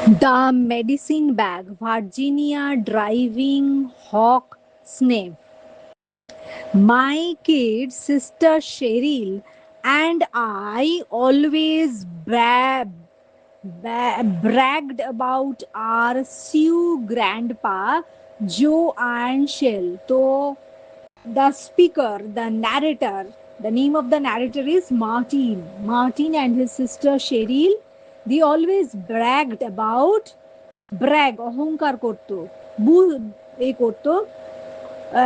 The medicine bag, Virginia driving hawk sniff. My kid sister Cheryl and I always bragged about our Sioux grandpa Joe and Shell. So the speaker, the narrator, the name of the narrator is Martin. Martin and his sister Cheryl, they always bragged about অহংকার করতো করতো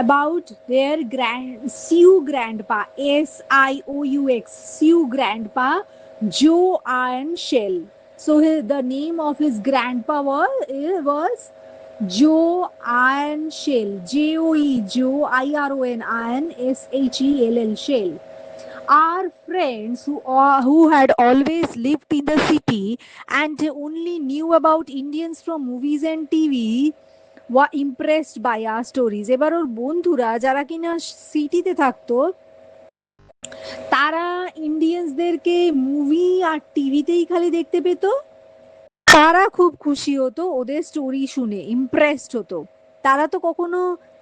about their Sioux grandpa, SIOUX, Sioux grandpa Joe Iron Shell. So the name of his grandpa was Joe Iron Shell, JOE, Joe IRON Iron SHELL Shell. Our friends who had always lived in the city and only knew about Indians from movies and TV were impressed by our stories. এবার ওর বন্ধুরা যারা কিনা সিটিতে থাকতো তারা ইন্ডিয়ানসদেরকে movie আর টিভিতেই খালি দেখতে পেত, তারা খুব খুশি হতো ওদের স্টোরি শুনে, ইমপ্রেসড হতো। তারা তো কখনো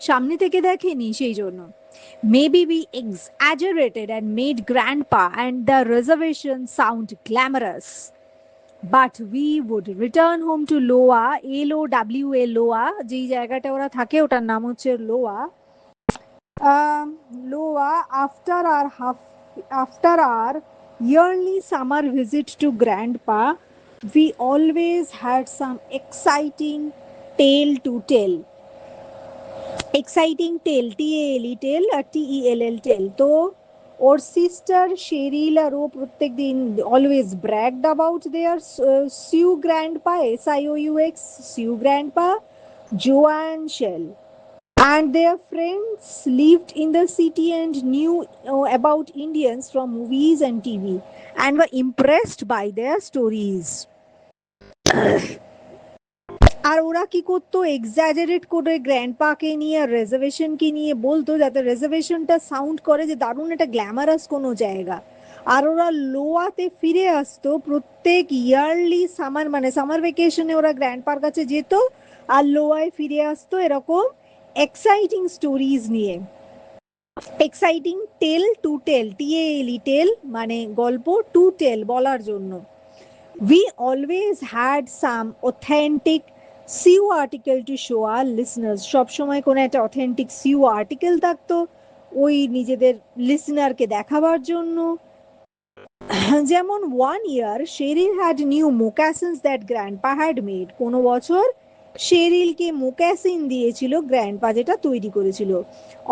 সামনে থেকে দেখেনি, সেই জন্য maybe we exaggerated and made grandpa and the reservation sound glamorous. But we would return home to Loa, LOWA, Loa, যেই জায়গাটা ওরা থাকে ওটার নাম হচ্ছে লোয়া। Loa, after our yearly summer visit to grandpa, we always had some exciting tale to tell. Exciting tale, TALE tale আর TELL tell. তো ওর সিস্টার শেরিল আর ও প্রত্যেক দিন অলওয়েজ ব্র্যাগড অ্যাবাউট দেয়ার সিউ গ্র্যান্ডপা, SIOUX, সিউ grandpa Joan Shell, and their friends lived in the city and knew about Indians from movies and TV and were impressed by their stories. আর ওরা কি করতো, exaggerate করে গ্র্যান্ডপাকে নিয়ে আর রিজার্ভেশনকে নিয়ে বলতো যাতে রিজার্ভেশনটা সাউন্ড করে যে দারুণ একটা গ্ল্যামারাস কোনো জায়গা। আর ওরা লোয়াতে ফিরে আসতো প্রত্যেক ইয়ারলি সামার, মানে সামার ভ্যাকেশনে ওরা গ্র্যান্ডপার কাছে যেত আর লোয়ায় ফিরে আসতো এরকম এক্সাইটিং স্টোরিজ নিয়ে। Exciting tale to tell, TALE tale মানে গল্প, টু টেল বলার জন্য। We always had some authentic সিউ article to show our listeners. সবসময় কোনো একটা অথেন্টিক সিউ আর্টিকেল থাকতো ওই নিজেদের লিসনারকে দেখাবার জন্য। যেমন one year Sheryl had new moccasins that grandpa had made. কোনো বছর শেরিলকে মোকাসিন দিয়েছিল গ্র্যান্ডপা, যেটা তৈরি করেছিল।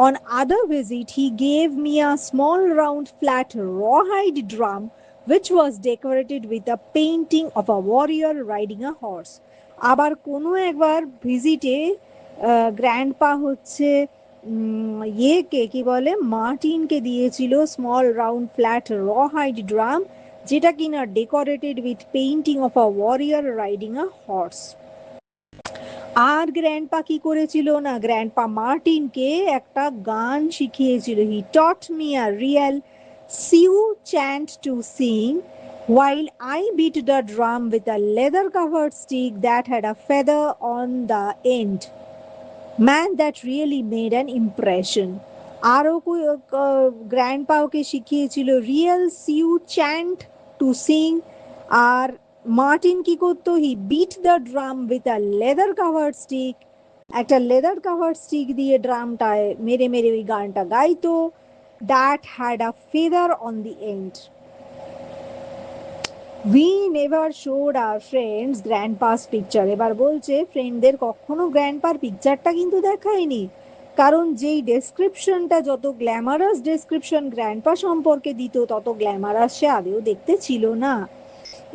On other visit he gave me a small round flat rawhide drum which was decorated with a painting of a warrior riding a horse. আবার কোনো একবার ভিজিটে গ্র্যান্ডপা হচ্ছে ইয়েকে কি বলে মার্টিনকে দিয়েছিল small round flat rawhide drum, যেটা কিনা decorated with painting of a warrior riding a horse. আর গ্র্যান্ডপা কি করেছিল না, গ্র্যান্ডপা মার্টিনকে একটা গান শিখিয়েছিল। He taught me a real সিউ chant to sing while I beat the drum with a leather covered stick that had a feather on the end. Man, that really made an impression. আরও grandpa ওকে শিখিয়েছিল real সিউ chant to sing. আর Martin কি করতো, he beat the drum with a leather covered stick, একটা leather covered stick দিয়ে ড্রামটায় মেরে মেরে ওই গানটা গাইতো। That had a feather on the end. We never showed our friends grandpa's picture. এবার বলছে ফ্রেন্ডদের কখনো গ্র্যান্ডপার পিকচারটা কিন্তু দেখায়নি, কারণ যেই ডেসক্রিপশনটা, যত গ্ল্যামারাস ডেসক্রিপশন গ্র্যান্ডপা সম্পর্কে দিত তত গ্ল্যামারাস সে আদেও দেখতে ছিল না।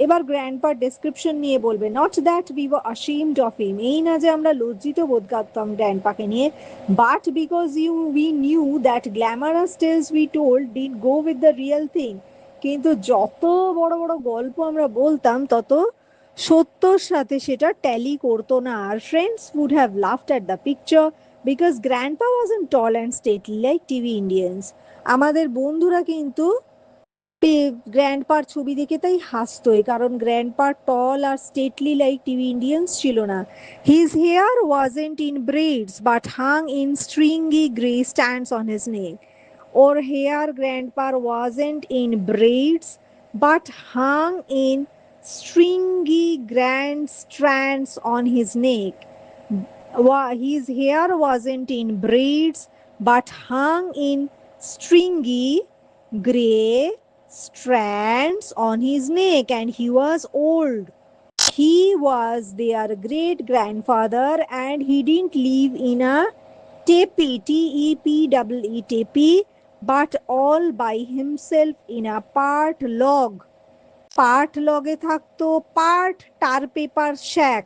এবার গ্র্যান্ডপার ডেসক্রিপশন নিয়ে বলবে, not that we were ashamed of him, এই না যে আমরা লজ্জিত বোধ করতাম গ্র্যান্ডপাকে নিয়ে, but because we knew that glamorous tales we told did go with the real thing. কিন্তু যত বড় বড় গল্প আমরা বলতাম তত সত্যর সাথে সেটা ট্যালি করতো না। আর friends would have laughed at the picture because grandpa wasn't tall and stately like TV Indians. আমাদের বন্ধুরা কিন্তু গ্র্যান্ডপার ছবি দেখে তাই হাসতোই, কারণ গ্র্যান্ডপা টল আর স্টেটলি লাইক টিভি ইন্ডিয়ান্স ছিল না। His hair wasn't in braids but hung in stringy grey strands on his neck. ওর হেয়ার গ্র্যান্ডপার wasn't in braids but hung in stringy grand strands on his neck. His hair wasn't in braids but hung in stringy grey strands on his neck, and he was old. He was their great grandfather, and he didn't live in a teepee, T-E-P-E-E, teepee, but all by himself in a part log. Part লগে থাকতো part tar paper shack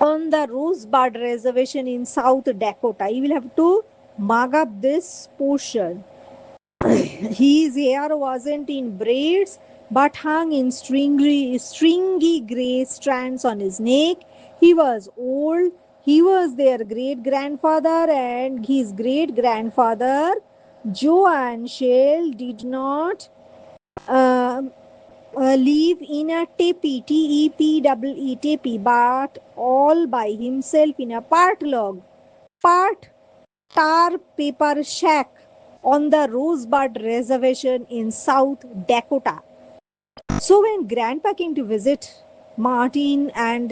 on the Rosebud Reservation in South Dakota. You will have to mug up this portion. His hair wasn't in braids but hung in stringy grey strands on his neck. He was old. He was their great grandfather, and his great grandfather, Joan Shell, did not uh, live in a teepee, T-E-P-E-E, teepee, but all by himself in a part log, part tar paper shack on the Rosebud Reservation in South Dakota. So when Grandpa came to visit Martin and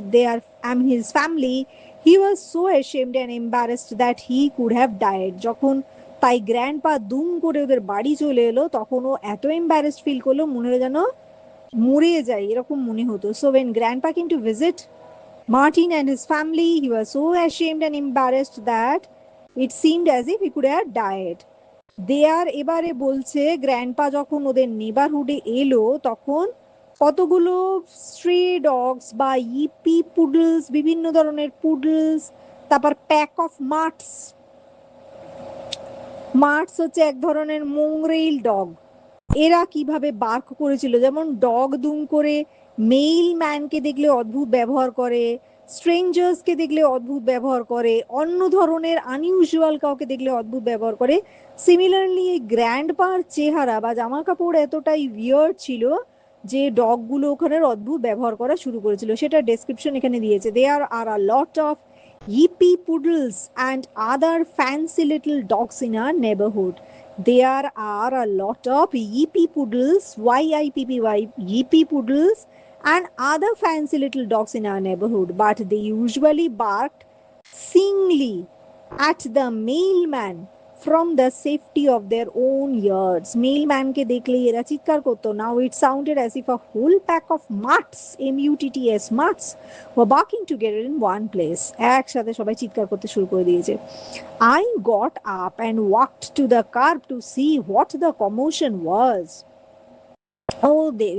his family, he was so ashamed and embarrassed that he could have died. যখন তাই grandpa দুম করে ওদের বাড়ি চলে এলো, তখন ও এত এম্বারেসড ফিল করলো, মনে হলো যেন মরে যায় এরকম মনে হতো। So when Grandpa came to visit Martin and his family, he was so ashamed and embarrassed that it seemed as if he could have died. দেয়ার এবারে বলছে গ্র্যান্ডপা যখন ওদের নেবারহুডে এলো, তখন কতগুলো স্ট্রে ডগস বা ইপি পুডলস, বিভিন্ন ধরনের পুডলস, তারপর প্যাক অফ মার্টস। মার্টস হচ্ছে এক ধরনের মোংরেইল ডগ। এরা কিভাবে বার্ক করেছিল, যেমন ডগ দুম করে মেইল ম্যানকে দেখলে অদ্ভুত ব্যবহার করে, স্ট্রেঞ্জার্সকে দেখলে অদ্ভুত ব্যবহার করে, অন্য ধরনের আনইউজুয়াল কাউকে দেখলে অদ্ভুত ব্যবহার করে। সিমিলারলি এই গ্র্যান্ডপার চেহারা বা জামা কাপড় এতটাই উইয়ার্ড ছিল যে ডগগুলো ওখানে অদ্ভুত ব্যবহার করা শুরু করেছিল। সেটা ডেসক্রিপশন এখানে দিয়েছে। There are a lot of yippee poodles and other fancy little dogs in our neighborhood. There are a lot of yippee poodles, Y-I-P-P-Y, yippee poodles, and other fancy little dogs in our neighborhood, but they usually barked singly at the mailman from the safety of their own yards. Mailman ke dekhle era chitkar korto. Now it sounded as if a whole pack of mutts, M-U-T-T-S, mutts, were barking together in one place. একসাথে সবাই চিৎকার করতে শুরু করে দিয়েছে। I got up and walked to the curb to see what the commotion was.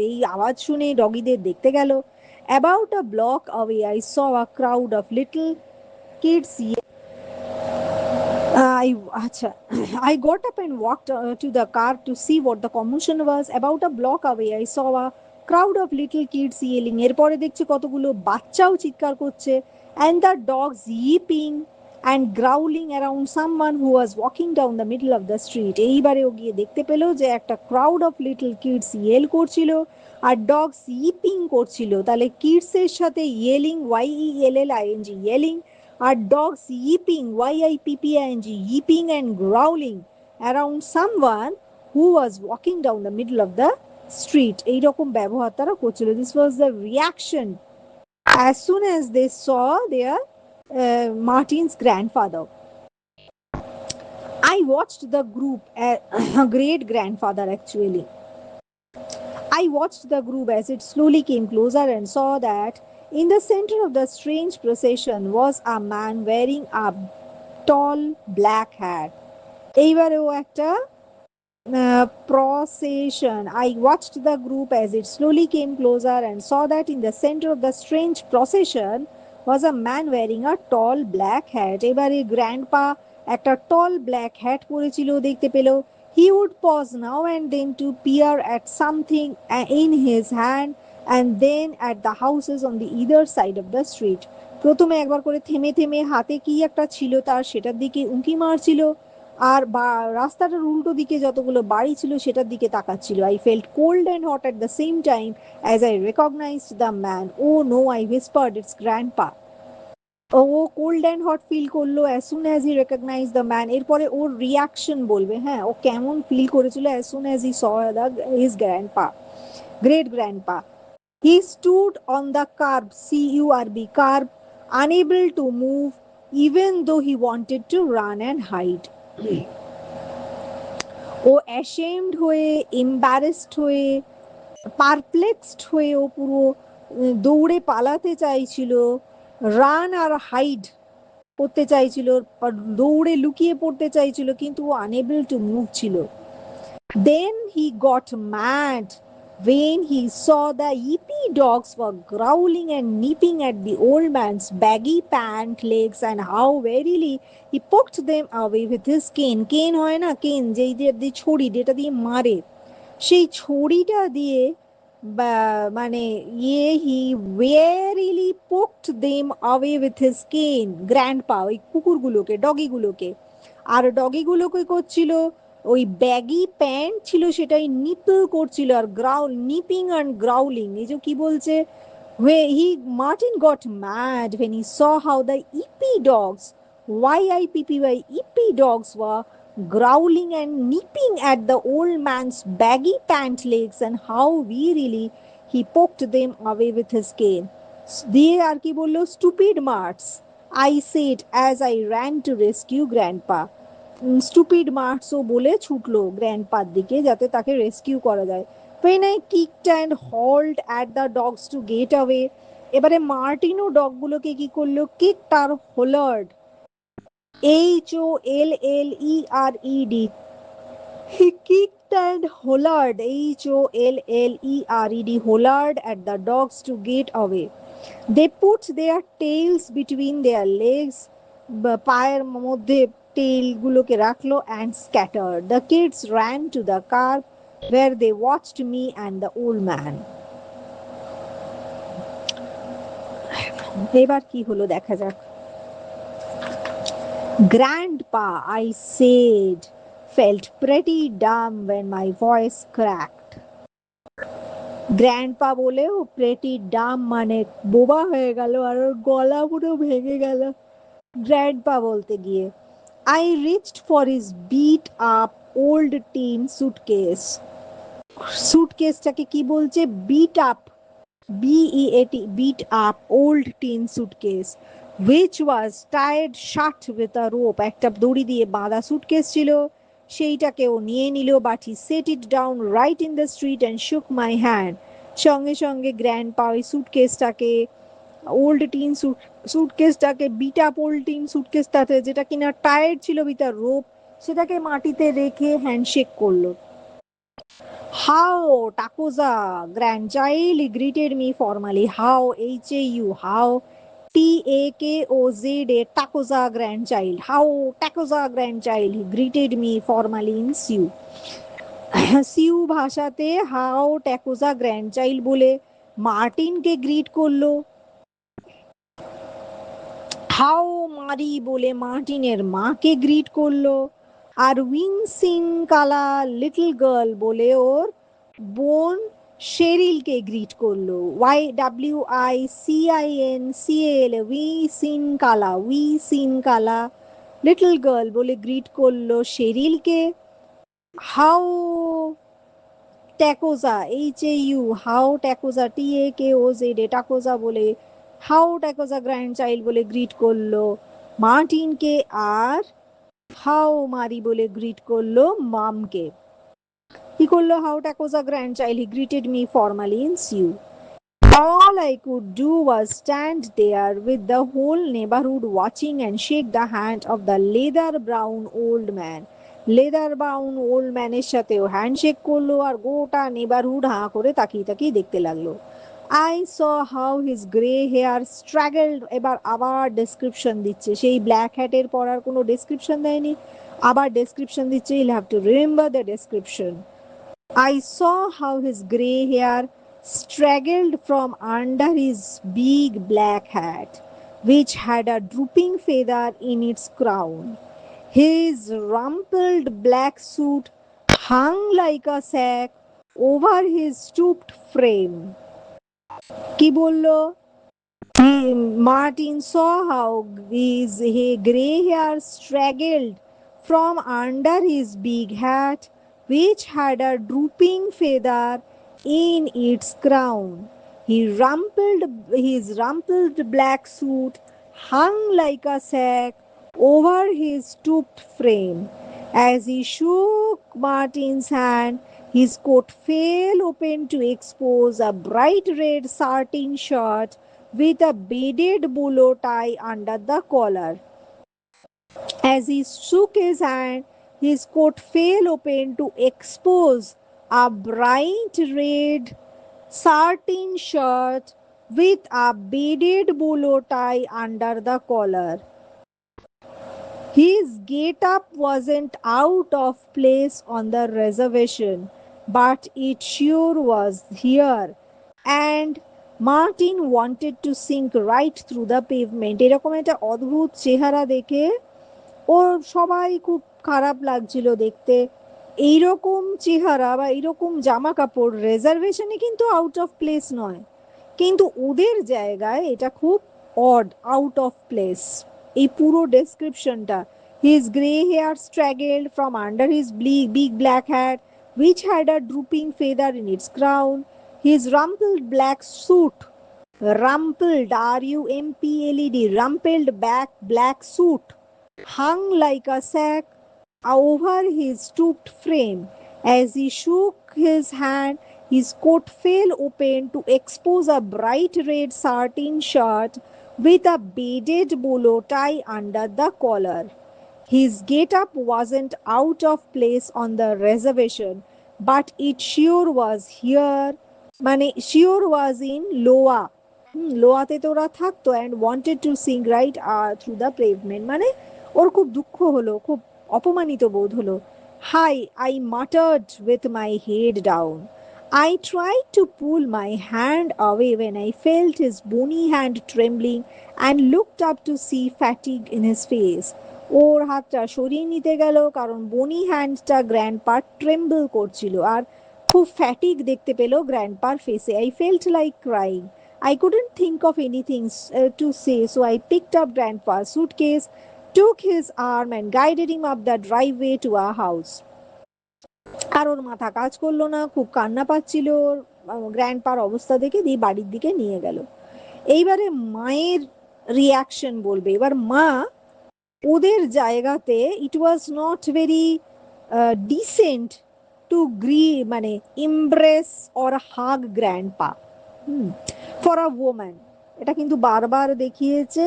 এই আওয়াজ শুনে ডগিদের দেখতে গেল। About a block away I saw a crowd of little kids. I got up and walked to the car to see what the commotion was. About a block away I saw a crowd of little kids yelling. এরপরে দেখছি কতগুলো বাচ্চাও চিৎকার করছে, and the dogs yipping and growling around someone who was walking down the middle of the street. এইবারে ও গিয়ে দেখতে পেল যে একটা crowd of little kids yell করছিল আর ডগস ইপিং করছিল। তাহলে কিডস এর সাথে ইয়েলিং, Y-E-L-L-I-N-G, ইয়েলিং, R dogs yipping, Y-I-P-P-I-N-G, yipping and growling around someone who was walking down the middle of the street. এইরকম ব্যবহার তারা করছিল। This was the reaction as soon as they saw their Martin's grandfather. I watched the group, great grandfather actually. I watched the group as it slowly came closer and saw that in the center of the strange procession was a man wearing a tall black hat. এইবারে ও একটা procession. I watched the group as it slowly came closer and saw that in the center of the strange procession was a man wearing a tall black hat. এবারে grandpa একটা tall black hat পরেছিল, দেখতে পেল। He would pause now and then to peer at something in his hand and then at the houses on the either side of the street. প্রথমে একবার করে থেমে থেমে হাতে কি একটা ছিল তার, সেটার দিকে উঁকি মারছিল, আর রাস্তাটার উল্টো দিকে যতগুলো বাড়ি ছিল সেটার দিকে তাকাচ্ছিল। I felt cold and hot at the same time as I recognised the man. Oh no, I whispered, it's grandpa. ও কোল্ড অ্যান্ড হট ফিল করলো as soon as he recognise the man. এরপরে ওর reaction বলবে, হ্যাঁ, ও কেমন feel করেছিল as soon as he saw the his grandpa, great grandpa. He stood on the curb, curb, curb, unable to move, even though he wanted to run and hide. ও ashamed হয়ে, embarrassed হয়ে, perplexed হয়ে ও পুরো দৌড়ে পালাতে চাইছিল, run আর hide করতে চাইছিল, দৌড়ে লুকিয়ে পড়তে চাইছিল, কিন্তু ও আনএবল টু মুভ ছিল। Then he got mad when he saw the yippy dogs were growling and nipping at the old man's baggy pant legs, and how verily he poked them away with his cane. Cane হয় না, কেন যেই দিয়ে ছড়ি, যেটা দিয়ে মারে, সেই ছড়িটা দিয়ে মানে হি ওয়েরিলি পোকড দেম অ্যাওয়ে উইথ হিজ কেন। গ্র্যান্ডপা ওই কুকুরগুলোকে, ডগিগুলোকে, আর ডগিগুলোকে করছিল, ওই ব্যাগি প্যান্ট ছিল সেটাই নিপল করছিল, আর গ্রাউল, নিপিং অ্যান্ড গ্রাউলিং, এই যে কি বলছে, Martin got mad when he saw how the yippy dogs, yippy yippy dogs were growling and nipping at the old man's baggy pant legs, and how wearily he poked them away with his cane. দিয়ে আর কি বললো, stupid marts, I said as I ran to rescue grandpa. Stupid মার্কসও বলে ছুটলো গ্র্যান্ডপার দিকে যাতে তাকে rescue করা যায়। When I kicked and hauled at the dogs to get away, এবারে মার্টিনও ডগগুলোকে কি করলো, কিকড আর hollered, HOLLERED, he kicked and hollered, HOLLERED, hollered at the dogs to get away. They put their tails between their legs, পায়ের মধ্যে টেল গুলোকে রাখলো, and scattered. The kids ran to the car where they watched me and the old man. এবার কি হলো দেখা যাক। Grandpa, I said, felt pretty dumb when my voice cracked. Grandpa বলেও প্রেটি ডাম মানে বোবা হয়ে গেল, আর ওর গলা পুরো ভেঙে গেল গ্র্যান্ডপা বলতে গিয়ে। I reached for his beat up old tin suitcase. সুটকেসটাকে কি বলছে, beat up, BEAT, beat up old tin suitcase, which was tied shut with a rope. একটা দড়ি দিয়ে বাঁধা সুটকেস ছিল, সেইটাকেও নিয়ে নিল, but he set it down right in the street and shook my hand. সঙ্গে সঙ্গে গ্র্যান্ডপা ওই সুটকেসটাকে, ওল্ড টিন সুটকেসটাকে, বিট আপ ওল্ড টিন সুটকেসটাতে যেটা কিনা টায়ার্ড ছিল উইথ আ রোপ, সেটাকে মাটিতে রেখে হ্যান্ডশেক করলো। How, Takoza, grandchild, he greeted me formally. How, HAU, how, TAKOZ, Takoza, grandchild. How, Takoza, grandchild, he greeted me formally in Sioux. সিউ ভাষাতে হাও ট্যাকোজা গ্র্যান্ডচাইল্ড বলে মার্টিনকে গ্রিট করলো। হাও মারি বলে মার্টিনের মাকে গ্রিট করলো। আর উইংসিং কালা লিটল গার্ল বলে ওর বোন শেরিলকে গ্রিট করলো। YWICINCAL, উই সিন কালা লিটল গার্ল বলে গ্রিট করলো শেরিলকে। হাউ ট্যাকোজা, HAU, হাউ ট্যাকোজা, TAKOZ, টাকোজা বলে, হাউ ট্যাকোজা গ্র্যান্ডচাইল্ড বলে গ্রিট করলো মার্টিনকে, আর হাউ মারি বলে গ্রিট করলো মামকে। কি করলো hau takoja grandchild, he greeted me formally in সিউ। All I could do was stand there with the whole neighborhood watching and shake the hand of the leather brown old man. Leather brown old ম্যানের সাথেও handshake করলো, আর গোটা neighbourhood হাঁ করে তাকিয়ে তাকিয়ে দেখতে লাগলো। I saw how his grey hair straggled, এবার আবার ডেসক্রিপশন দিচ্ছে, সেই ব্ল্যাক হ্যাটের পরার কোনো ডেসক্রিপশন দেয়নি, আবার ডেসক্রিপশন দিচ্ছে, you'll have to remember the description. I saw how his grey hair straggled from under his big black hat, which had a drooping feather in its crown. His rumpled black suit hung like a sack over his stooped frame. কি বললো? Martin saw how his grey hair straggled from under his big hat, which had a drooping feather in its crown. His rumpled black suit hung like a sack over his stooped frame. As he shook Martin's hand, his coat fell open to expose a bright red satin shirt with a beaded bolo tie under the collar. As he shook his hand, his coat fell open to expose a bright red satin shirt with a beaded bolo tie under the collar. His get-up wasn't out of place on the reservation, but it sure was here. And Martin wanted to sink right through the pavement. এরকম একটা অদ্ভুত চেহারা দেখে ওর সবাই খুব খারাপ লাগছিল দেখতে। এইরকম চেহারা বা এইরকম জামা কাপড় রিজার্ভেশনে কিন্তু আউট অফ প্লেস নয়, কিন্তু ওদের জায়গায় এটা খুব অড, আউট অফ প্লেস। এই পুরো ডেসক্রিপশনটা, his grey hair struggled from under his big black hat which had a drooping feather in its crown. His rumpled black suit, rumpled, R-U-M-P-L-E-D, rumpled black suit, hung like a sack over his stooped frame. As he shook his hand, his coat fell open to expose a bright red satin shirt with a beaded bolo tie under the collar. His get-up wasn't out of place on the reservation, but it sure was here. মানে sure was in Loa. লোয়াতে তো ওরা থাকতো and wanted to sink right through the pavement. মানে ওর খুব দুঃখ হলো, খুব অপমানিত বোধ হলো। Hi, I muttered with my head down. I tried to pull my hand away when I felt his bony hand trembling and looked up to see fatigue in his face. ওর হাতটা সরিয়ে নিতে গেল কারণ বনি হ্যান্ডটা গ্র্যান্ডপার ট্রেম্বল করছিল আর খুব ফ্যাটিক দেখতে পেল গ্র্যান্ডপার ফেসে। I felt like crying. I couldn't think of anything to say, so I picked up Grandpa's suitcase, took his arm and guided him up the driveway to our house. আর ওর মাথা কাজ করলো না, খুব কান্না পাচ্ছিল গ্র্যান্ডপার অবস্থা দেখে, দিয়ে বাড়ির দিকে নিয়ে গেল। এইবারে মায়ের রিয়াকশন বলবে। এবার মা ওদের জায়গাতে it was not very decent to মানে embrace or hug grandpa for a woman. এটা কিন্তু বারবার দেখিয়েছে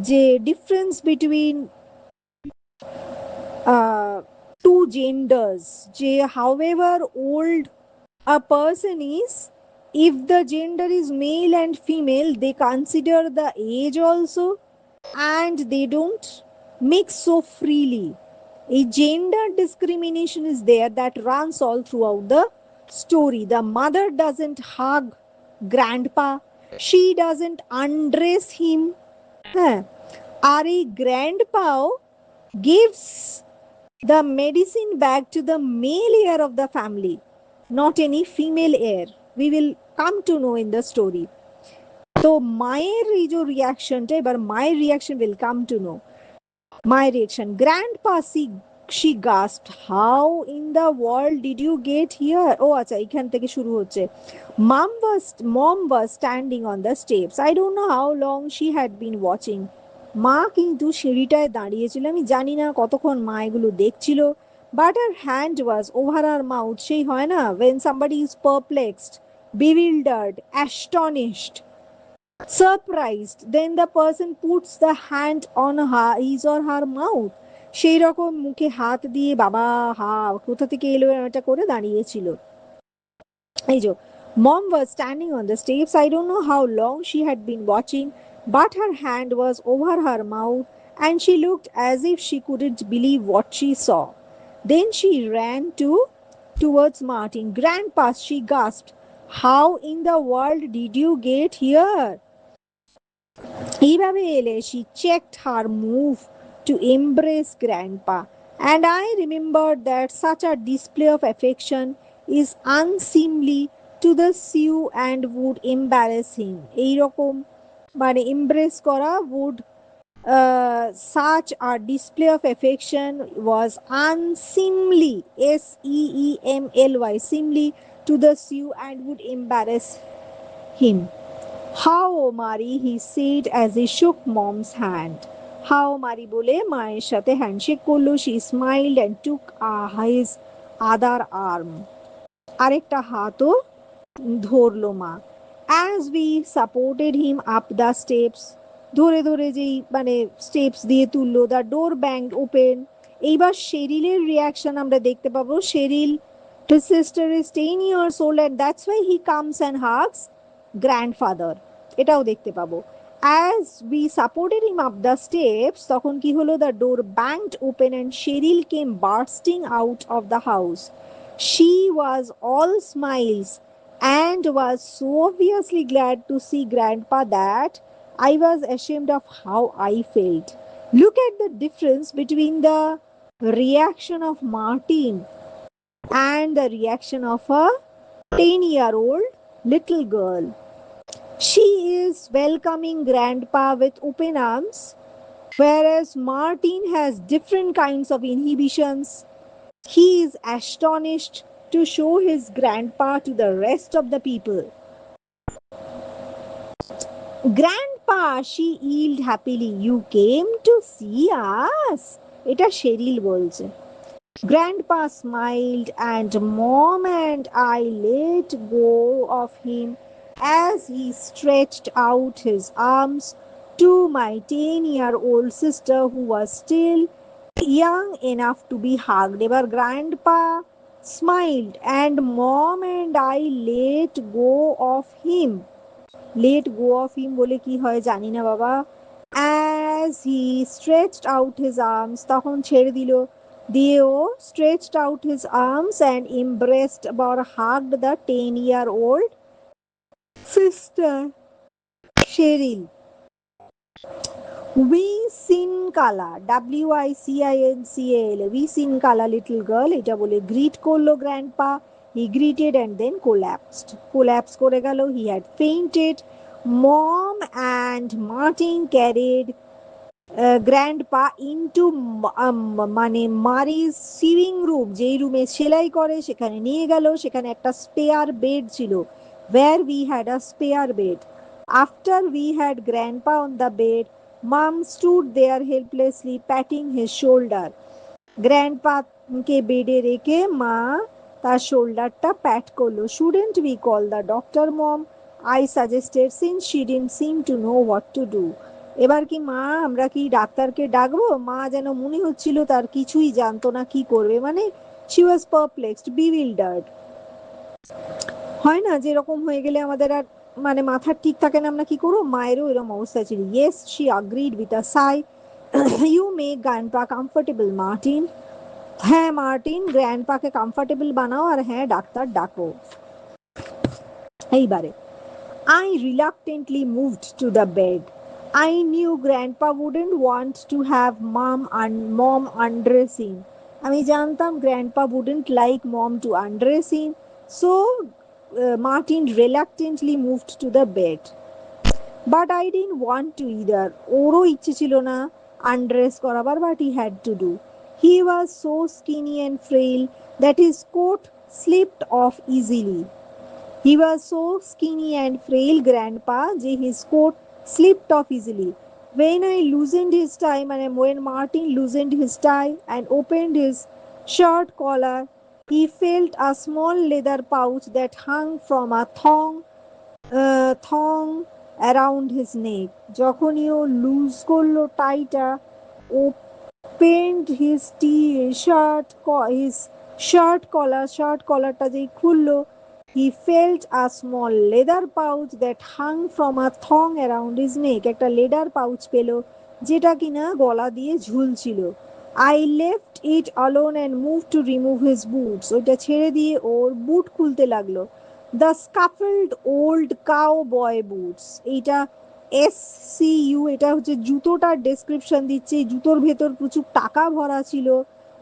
যে ডিফারেন্স বিটুইন two genders, যে however old a person is, if the gender is male and female, they consider the age also and they don't mix so freely. A gender discrimination is there that runs all throughout the story. The mother doesn't hug grandpa, she doesn't undress him, আর এই grandpa gives the medicine bag to the male heir of the family, not any female heir. We will come to know in the story. তো মায়ের এই যে রিয়াকশনটা, এবার মায়ের reaction will come to know. My reaction, grandpa, she gasped, how in the world did you get here? ও আচ্ছা, এখান থেকে শুরু হচ্ছে। Mom was standing on the steps. I don't know how long she had been watching. মা কিন্তু সিঁড়িটায় দাঁড়িয়েছিল, আমি জানি না কতক্ষণ মা এগুলো দেখছিল। But her hand was over her mouth. সেই হয় না, when somebody is perplexed, bewildered, astonished, surprised, then the person puts the hand on his or her mouth. সেই রকম মুখে হাত দিয়ে বাবা কোথা থেকে এলো এটা করে দাঁড়িয়েছিল। এই যে mom was standing on the steps. I don't know how long she had been watching, but her hand was over her mouth and she looked as if she couldn't believe what she saw. Then she ran towards Martin. Grandpa, she gasped, how in the world did you get here? এইভাবে এলে she checked her move to embrace Grandpa, and I remembered that such a display of affection is unseemly to the Sioux and would embarrass him. এইরকম মানে embrace করা would such a display of affection was unseemly, seemly, seemly to the Sioux and would embarrass him. How, Mari, he said as he shook mom's hand. How, Mari বলে মায়ের সাথে handshake করলো. She smiled and took his other arm. আরেকটা হাতও ধরলো মা. As we supported him up the steps, ধরে ধরে যেই মানে স্টেপস দিয়ে তুললো, the door banged open. এইবার শেরিলের রিয়াকশন আমরা দেখতে পাবো. Sherrill, his sister is 10 years old and that's why he comes and hugs grandfather. এটাও দেখতে পাবো. As we supported him up the steps, তখন কি হলো, the door banged open and Cheryl came bursting out of the house. She was all smiles and was so obviously glad to see Grandpa that I was ashamed of how I felt. Look at the difference between the reaction of Martin and the reaction of a 10-year-old little girl. She is welcoming Grandpa with open arms, whereas Martin has different kinds of inhibitions. He is astonished to show his grandpa to the rest of the people. Grandpa, she yelled happily, you came to see us? এটা Sherrill বলছে. Grandpa smiled and Mom and I let go of him as he stretched out his arms to my 10-year-old sister who was still young enough to be hugged. এবার Grandpa smiled and Mom and I let go of him. Let go of him বলে কি হয় জানি না বাবা. As he stretched out his arms, তখন ছেড়ে দিল, দিয়েও stretched out his arms and embraced or hugged the 10-year-old sister, Cheryl. Wicincala, Wicincala, Wicincala little girl, এটা বলে greet করলো grandpa. He greeted and then collapsed. Collapse করে গেল. He had fainted. Mom and Martin carried grandpa into মানে মারির সিভিং room, যেই রুমে সেলাই করে সেখানে নিয়ে গেল. সেখানে একটা স্পেয়ার বেড ছিল, where we had a spare bed. After we had grandpa on the bed, Mom stood there helplessly patting his shoulder. Grandpa কে বেডে রেখে মা তার শোল্ডারটা প্যাট করলো. Shouldn't we call the doctor, Mom? I suggested, since she didn't seem to know what to do. এবার কি মা আমরা কি ডাক্তারকে ডাকবো? মা যেন মনে হচ্ছিল তার কিছুই জানতো না কি করবে, মানে she was perplexed, bewildered. হয় না যেরকম হয়ে গেলে আমাদের আর মানে মাথার ঠিক থাকে না, আমরা কি করবো? মায়েরও এরকম অবস্থা ছিল. Yes, she agreed with a sigh. You make grandpa comfortable, Martin. হ্যাঁ মার্টিন, গ্র্যান্ডপাকে কমফর্টেবল বানাও, আর হ্যাঁ ডাক্তার ডাকো. এইবারে I reluctantly moved to the bed. I knew grandpa wouldn't want to have mom undress him. আমি জানতাম grandpa wouldn't like mom to undress him, so Martin reluctantly moved to the bed. But I didn't want to either. ওরও ইচ্ছে ছিল না undress করাবার, but he had to do. He was so skinny and frail that his coat slipped off easily. He was so skinny and frail, grandpa, that his coat slipped off easily. When I loosened his tie, and when Martin loosened his tie and opened his shirt collar, he felt a small leather pouch that hung from a thong around his neck. যখনই ও loose করলো টাইটা, opened his shirt collarটা যেই খুললো, he felt a small leather pouch that hung from a thong around his neck. একটা leather pouch পেল যেটা কিনা গলা দিয়ে ঝুলছিল. I left it alone and moved to remove his boots. ওইটা ছেড়ে দিয়ে ওর বুট খুলতে লাগলো. The scuffled old cowboy boots. এইটা SCU, এটা হচ্ছে জুতোটার ডেসক্রিপশন দিচ্ছে। এই জুতোর ভেতর প্রচুর টাকা ভরা ছিল,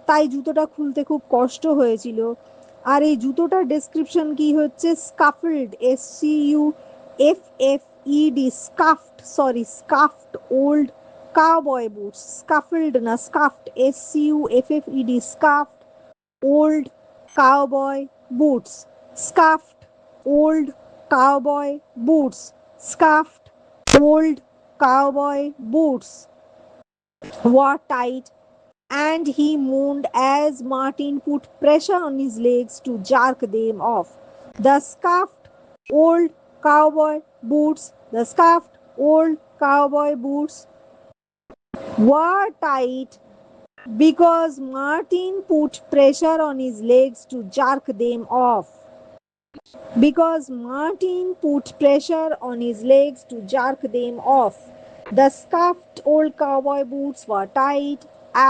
তাই জুতোটা খুলতে খুব কষ্ট হয়েছিল। আর এই জুতোটার ডেসক্রিপশন কি হচ্ছে, scuffled, SCUFFED, scuffed, sorry scuffed old cowboy boots, scuffled না scuffed, SCUFFED, scuffed old cowboy boots, scuffed old cowboy boots, scuffed old cowboy boots were tight, and he moaned as Martin put pressure on his legs to jerk them off. The scuffed old cowboy boots, the scuffed old cowboy boots were tight because Martin put pressure on his legs to jerk them off. Because Martin put pressure on his legs to jerk them off. The scuffed old cowboy boots were tight,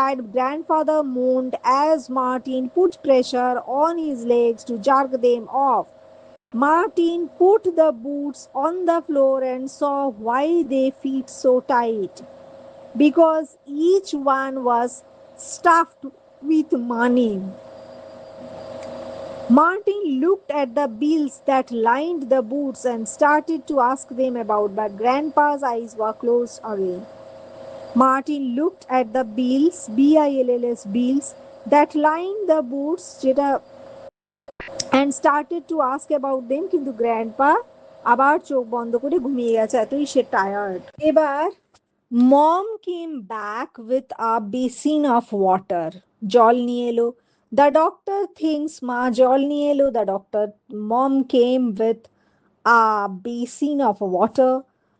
and grandfather moaned as Martin put pressure on his legs to jerk them off. Martin put the boots on the floor and saw why they fit so tight. Because each one was stuffed with money. Martin looked at the bills that lined the boots and started to ask them about, but Grandpa's eyes were closed again. Martin looked at the bills, BILLS bills, that lined the boots and started to ask about them, কিন্তু grandpa আবার চোখ বন্ধ করে ঘুমিয়ে গেছে, এতই সে tired. এবার mom came back with a basin of water, জল নিয়ে এলো। দ্য ডক্টর থিংস, মা জল নিয়ে এলো। The doctor, mom came with a basin of water.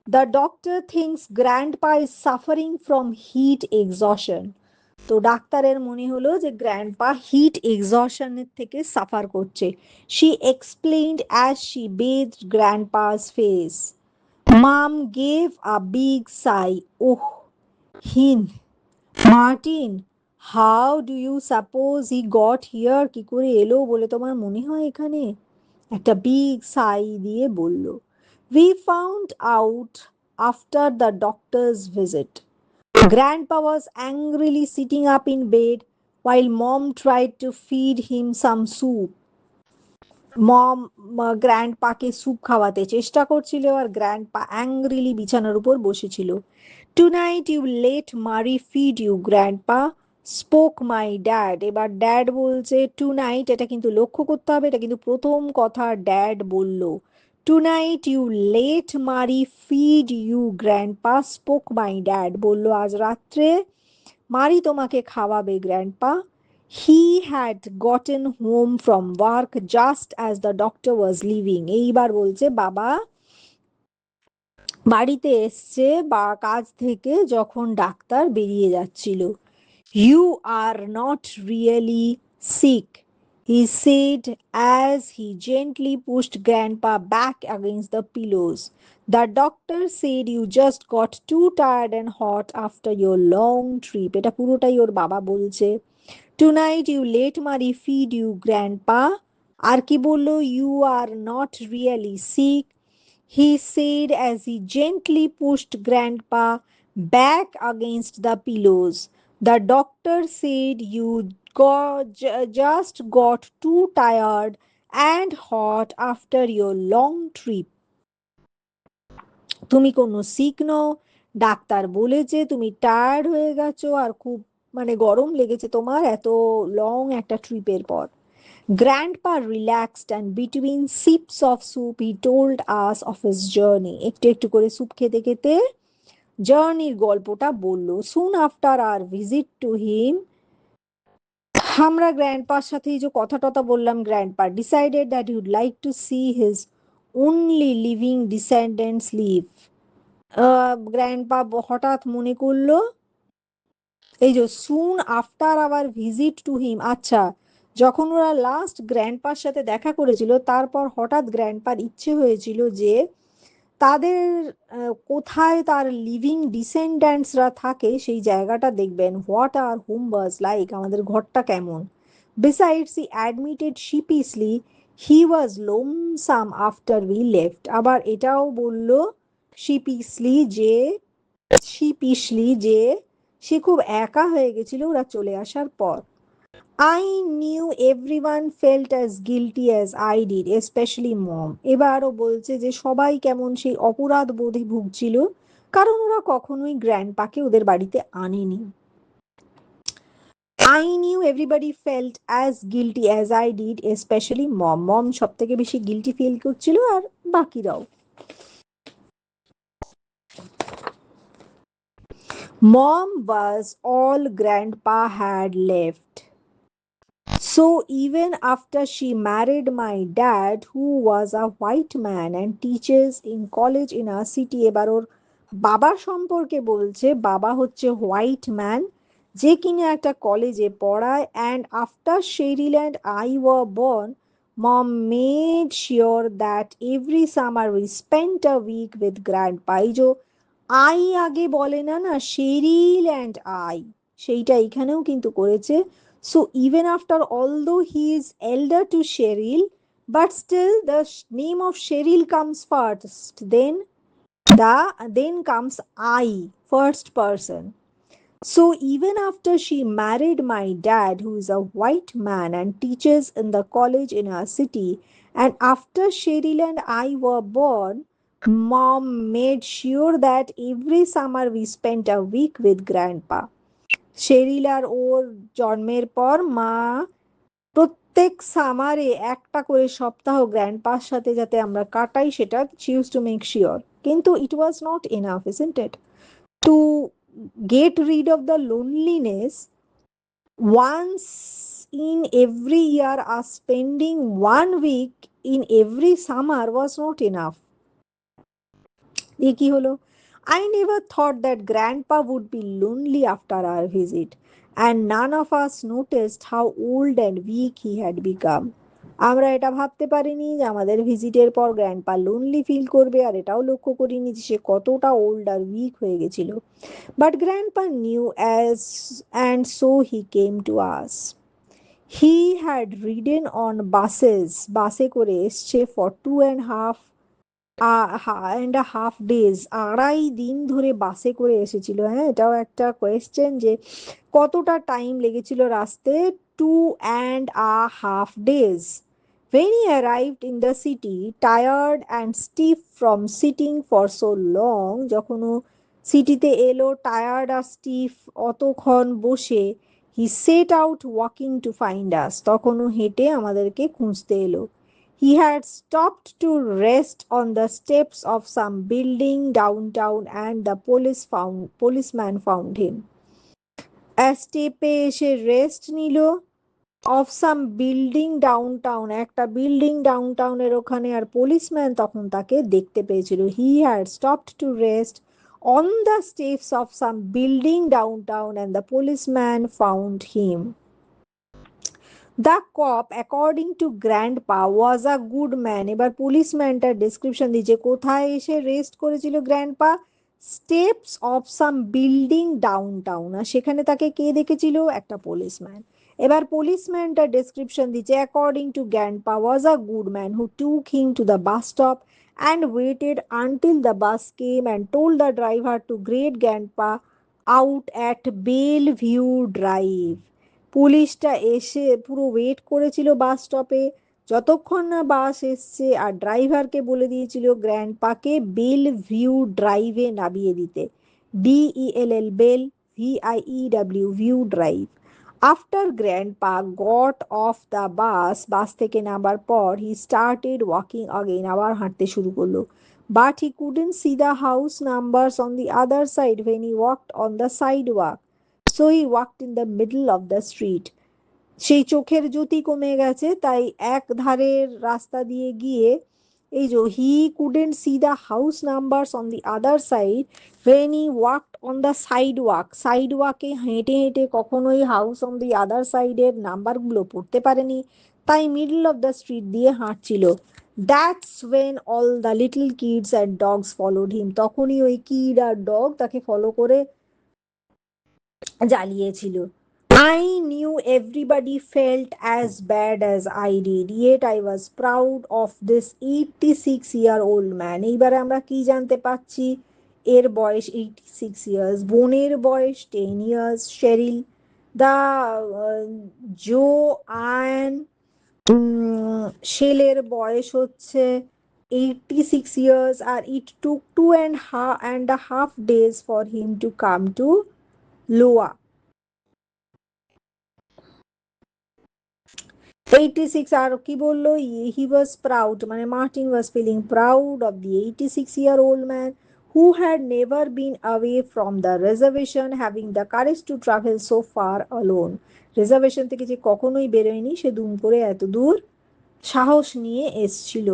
The doctor thinks grandpa is suffering from heat exhaustion. তো ডাক্তারের মনে হলো যে গ্র্যান্ডপা হিট এক্সশনের থেকে সাফার করছে। She explained as she bathed grandpa's face. Mom gave a big sigh. Oh, Hin. Martin, how do you suppose he got here? কি করে এলো বলে তোমার মনে হয় এখানে? একটা বিগ সাই দিয়ে বলল, We found out after the doctor's visit. Grandpa was angrily sitting up in bed while Mom tried to feed him some soup. Mom গ্র্যান্ডপাকে স্যুপ খাওয়াতে চেষ্টা করছিল, আর গ্র্যান্ডপা অ্যাংগ্রিলি বিছানার উপর বসেছিল। Tonight you let Mary feed you grandpa, spoke my dad. এবার dad বলছে টুনাইট, এটা কিন্তু লক্ষ্য করতে হবে, এটা কিন্তু প্রথম কথা ড্যাড বলল। Tonight you let Mary feed you grandpa, spoke my dad বলল আজ রাত্রে মারি তোমাকে খাওয়াবে grandpa. He had gotten home from work just as the doctor was leaving. এইবার বলছে বাবা বাড়িতে এসছে বা কাজ থেকে যখন ডাক্তার বেরিয়ে যাচ্ছিল। You are not really sick, he said as he gently pushed Grandpa back against the pillows. The doctor said you just got too tired and hot after your long trip. এটা পুরোটাই ওর বাবা বলছে। Tonight you let Mari feed you, Grandpa. আর কি বললো, you are not really sick, he said as he gently pushed Grandpa back against the pillows. The doctor said you just got too tired and hot after your long trip. তুমি কোনো sick নও, doctor বলেছে তুমি tired হয়ে গেছো আর খুব গরম লেগেছে তোমার এত লং একটা ট্রিপের পর। Grandpa relaxed and between sips of soup he told us of his journey. একটু একটু করে স্যুপ খেতে খেতে জার্নির গল্পটা বলল। Soon after our visit to him, আমরা গ্র্যান্ডপার সাথে এই যে কথা টথা বললাম, grandpa decided that you'd like to see his only living descendants live. Grandpa হঠাৎ মনে করলো, এই যে soon after our visit to him, আচ্ছা যখন ওরা লাস্ট গ্র্যান্ডপার সাথে দেখা করেছিল তারপর হঠাৎ গ্র্যান্ডপার ইচ্ছে হয়েছিল যে তাদের কোথায় তার লিভিং ডিসেন্ডেন্টসরা থাকে সেই জায়গাটা দেখবেন। What our home was like, আমাদের ঘরটা কেমন। Besides he admitted sheepishly he was lonesome after we left, আবার এটাও বলল শিপিশলি যে সে খুব একা হয়ে গেছিল ওরা চলে আসার পর। I knew everyone felt as guilty as I did, especially mom. এবারও বলছে যে সবাই কেমন সেই অপরাধ বোধে ভুগছিল, কারণ ওরা কখনোই গ্র্যান্ডপাকে ওদের বাড়িতে আনেনি। I knew everybody felt as guilty as I did, especially mom. মম সব থেকে বেশি গিল্টি ফিল করছিল আর বাকিরাও। Mom was all grandpa had left. So even after she married my dad, who was a white man and teaches in college in our city, এবার ওর বাবা সম্পর্কে বলছে, বাবা হচ্ছে হোয়াইট ম্যান যে কিনা একটা কলেজে পড়ায়, and after Cheryl and I were born, mom made sure that every summer we spent a week with grandpa. এই যে আই আগে বলে না না, শেরিল অ্যান্ড আই, সেইটা এখানেও কিন্তু করেছে। So even after, although he is elder to Cheryl, but still the name of Cheryl comes first. Then comes I, first person. So even after she married my dad, who is a white man and teaches in the college in our city, and after Cheryl and I were born, mom made sure that every summer we spent a week with grandpa. Cheryl আর ওর জন্মের পর মা প্রত্যেক সামারে একটা করে সপ্তাহ গ্র্যান্ডপার সাথে যাতে আমরা কাটাই, সেটা she used to make sure. কিন্তু it was not enough, isn't it? To get rid of the loneliness, once in every year us spending 1 week in every summer was not enough. এ কি হলো? I never thought that grandpa would be lonely after our visit, and none of us noticed how old and weak he had become. আমরা এটা ভাবতে পারিনি যে আমাদের ভিজিটের পর grandpa lonely feel করবে, আর এটাও লক্ষ্য করিনি যে সে কতটা ওল্ড আর উইক হয়ে গেছিল। But grandpa new as, and so he came to us. He had ridden on buses, বাসে করে এসছে ফর 2.5 days, 2.5 দিন ধরে বাসে করে এসেছিল। হ্যাঁ, এটাও একটা কোয়েশ্চেন যে কতটা টাইম লেগেছিল রাস্তে। 2.5 days. When he arrived in the city, tired and stiff from sitting for so long, যখন ও সিটিতে এলো টায়ার্ড আর স্টিফ অতক্ষণ বসে, he set out walking to find us, তখন ও হেঁটে আমাদেরকে খুঁজতে এলো। He had stopped to rest on the steps of some building downtown, and the policeman found him. স্টেপে এসে রেস্ট নিল অফ সাম বিল্ডিং ডাউনটাউন, একটা বিল্ডিং ডাউনটাউনের ওখানে, আর পুলিশম্যান তখন তাকে দেখতে পেয়েছিল। He had stopped to rest on the steps of some building downtown and the policeman found him. The cop according to grandpa was a good man. এবার পুলিশম্যানটার ডিসক্রিপশন দিচ্ছে কোথায় এসে রেস্ট করেছিল grandpa, steps of some building downtown, আর সেখানে তাকে কে দেখেছিল, একটা পুলিশম্যান। এবার পুলিশম্যানটার ডেসক্রিপশন দিচ্ছে according to grandpa was a good man who took him to the bus stop and waited until the bus came and told the driver to greet grandpa out at Bellevue Drive. পুলিশটা এসে পুরো wait করেছিল বাস স্টপে যতক্ষণ না বাস এসছে, আর ড্রাইভারকে বলে দিয়েছিল গ্র্যান্ডপাকে bell view ড্রাইভে নামিয়ে দিতে। BELL Bell, VIEW View Drive. After grandpa got off the bus, bus থেকে নামার পর হি স্টার্টেড ওয়াকিং আগেন, আবার হাঁটতে শুরু করলো। But he couldn't C the house numbers on the other side when he walked on the sidewalk, so he walked in the middle of the street. সেই চোখের জ্যোতি কমে গেছে, তাই এক ধারের রাস্তা দিয়ে গিয়ে, এই যে হি couldn't C the house numbers on the other side when he walked on the sidewalk, সাইডওয়াকে হেঁটে হেঁটে কখনোই হাউস অন দি আদার সাইডের নাম্বারগুলো পড়তে পারেনি, তাই মিডল অফ দ্য স্ট্রিট দিয়ে হাঁটছিল। That's when all the little kids and dogs followed him, তখনই ওই কিড আর ডগ তাকে ফলো করে জ্বালিয়েছিল। I knew everybody felt as bad as I did, yet I was proud of this 86-year-old man. এইবারে আমরা কি জানতে পাচ্ছি? এর বয়স 86 ইয়ার্স, বোনের বয়স 10 ইয়ার্স, শেরিল দা জো আয়ন শেলের বয়স হচ্ছে 86 years, R it took 2.5 days for him to come to Loa. 86 আর কি বললো? He was proud, মানে Martin was feeling proud of the 86-year-old man who had never been away from the reservation, having the courage to travel so far alone. Reservation থেকে যে কখনোই বেরোয়নি, সে দুম করে এত দূর সাহস নিয়ে এসছিল।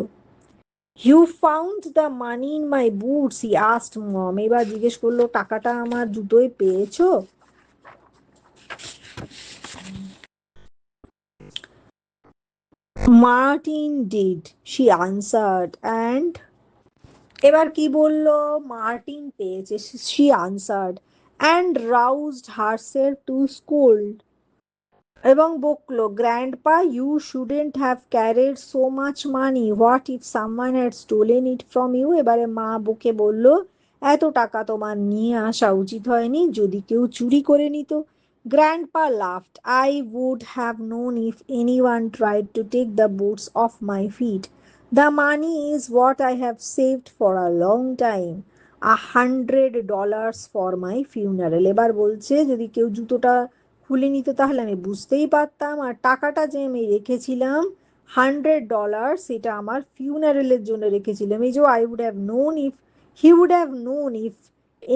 You found the money in my boots, he asked mom. এবার জিজ্ঞেস করলো, টাকাটা আমার জুতোয় পেয়েছো? Martin did, she answered, and এবার কি বললো? মার্টিন পেয়েছে, she answered, and roused herself to scold. এবং বকলো, grandpa, you shouldn't have carried so much money, what if someone had stolen it from you. এবারে মা বকে বলল, এত টাকা তোমার নিয়ে আসা উচিত হয়নি, যদি কেউ চুরি করে নিত। Grandpa laughed, I would have known if anyone tried to take the boots off my feet. The money is what I have saved for a long time, $100 for my funeral. এবার বলছে, যদি কেউ জুতোটা খুলে নিত তাহলে আমি বুঝতেই পারতাম, আর টাকাটা যে আমি রেখেছিলাম $100, সেটা আমার ফিউনারেলের জন্য রেখেছিলাম। এই যে he would have known if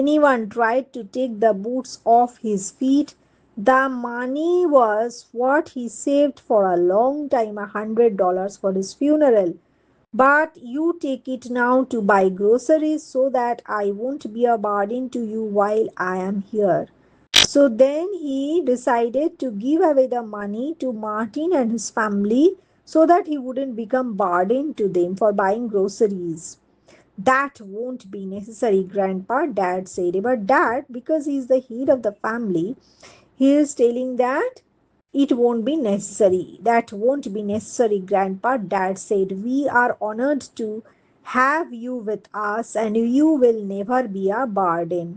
anyone tried to take the boots off his feet. The money was what he saved for a long time, $100 for his funeral. But you take it now to buy groceries so that I won't be a burden to you while I am here. So then he decided to give away the money to Martin and his family so that he wouldn't become burden to them for buying groceries. That won't be necessary, Grandpa, Dad said. But Dad, because he's the head of the family, he is telling that it won't be necessary. That won't be necessary, Grandpa, Dad said. We are honored to have you with us and you will never be a burden.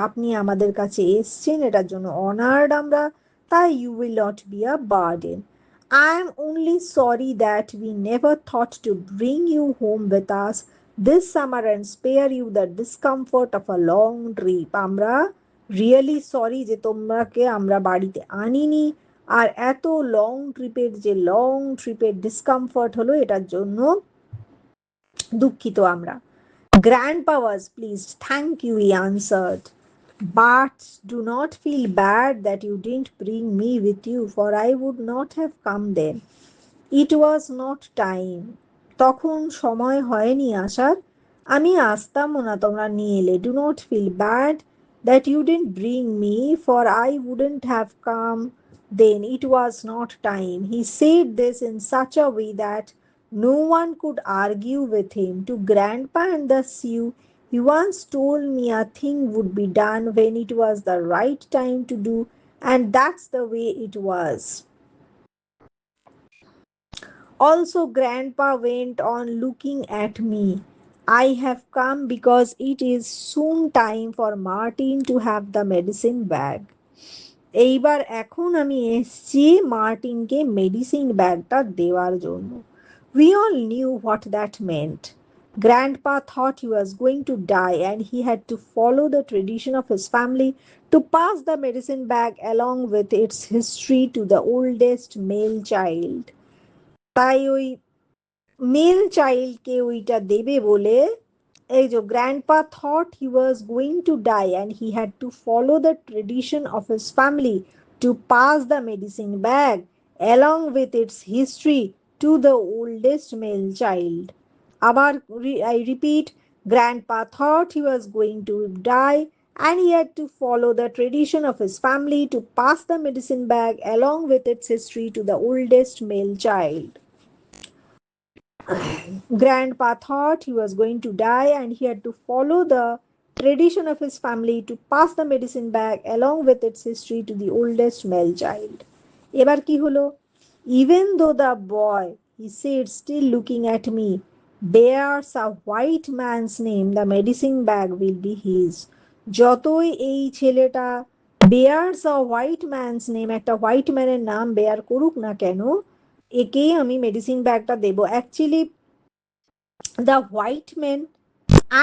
আপনি আমাদের কাছে এসছেন, এটার জন্য honoured আমরা, তাই you will not be a burden. I am only sorry that we never thought to bring you home with us this summer and spare you the discomfort of a long trip. আমরা really sorry যে তোমাকে আমরা বাড়িতে আনিনি, আর এত long ট্রিপের discomfort হলো, এটার জন্য দুঃখিত আমরা। Grandpa was pleased. Thank you, he answered. But do not feel bad that you didn't bring me with you, for I would not have come then. It was not time. তখন সময় হয়নি আসার, আমি আসতামও না তোমরা নিয়ে এলে। Do not feel bad that you didn't bring me, for I wouldn't have come then. It was not time. He said this in such a way that no one could argue with him. To Grandpa and the Sioux, he once told me a thing would be done when it was the right time to do, and that's the way it was. Also, Grandpa went on looking at me. I have come because it is soon time for Martin to have the medicine bag. এইবার এখন আমি এসছি মার্টিনকে medicine ব্যাগটা দেওয়ার জন্য। We all knew what that meant. Grandpa thought he was going to die and he had to follow the tradition of his family to pass the medicine bag along with its history to the oldest male child. তাই ওই mail চাইল্ডকে ওইটা দেবে বলে, এই যে grandpa thought he was going to die and he had to follow the tradition of his family to pass the medicine bag along with its history to the oldest male child. আবার I repeat, grandpa thought he was going to die and he had to follow the tradition of his family to pass the medicine bag along with its history to the oldest male child. Grandpa thought he was going to die and he had to follow the tradition of his family to pass the medicine bag along with its history to the oldest male child. এবার কি হলো? Even though the boy, he said, still looking at me, bears a white man's name, the medicine bag will be his. যতই এই ছেলেটা bears a white man's name, একটা white ম্যানের নাম bear করুক না কেন, একেই আমি মেডিসিন ব্যাগটা দেবো। Actually the white men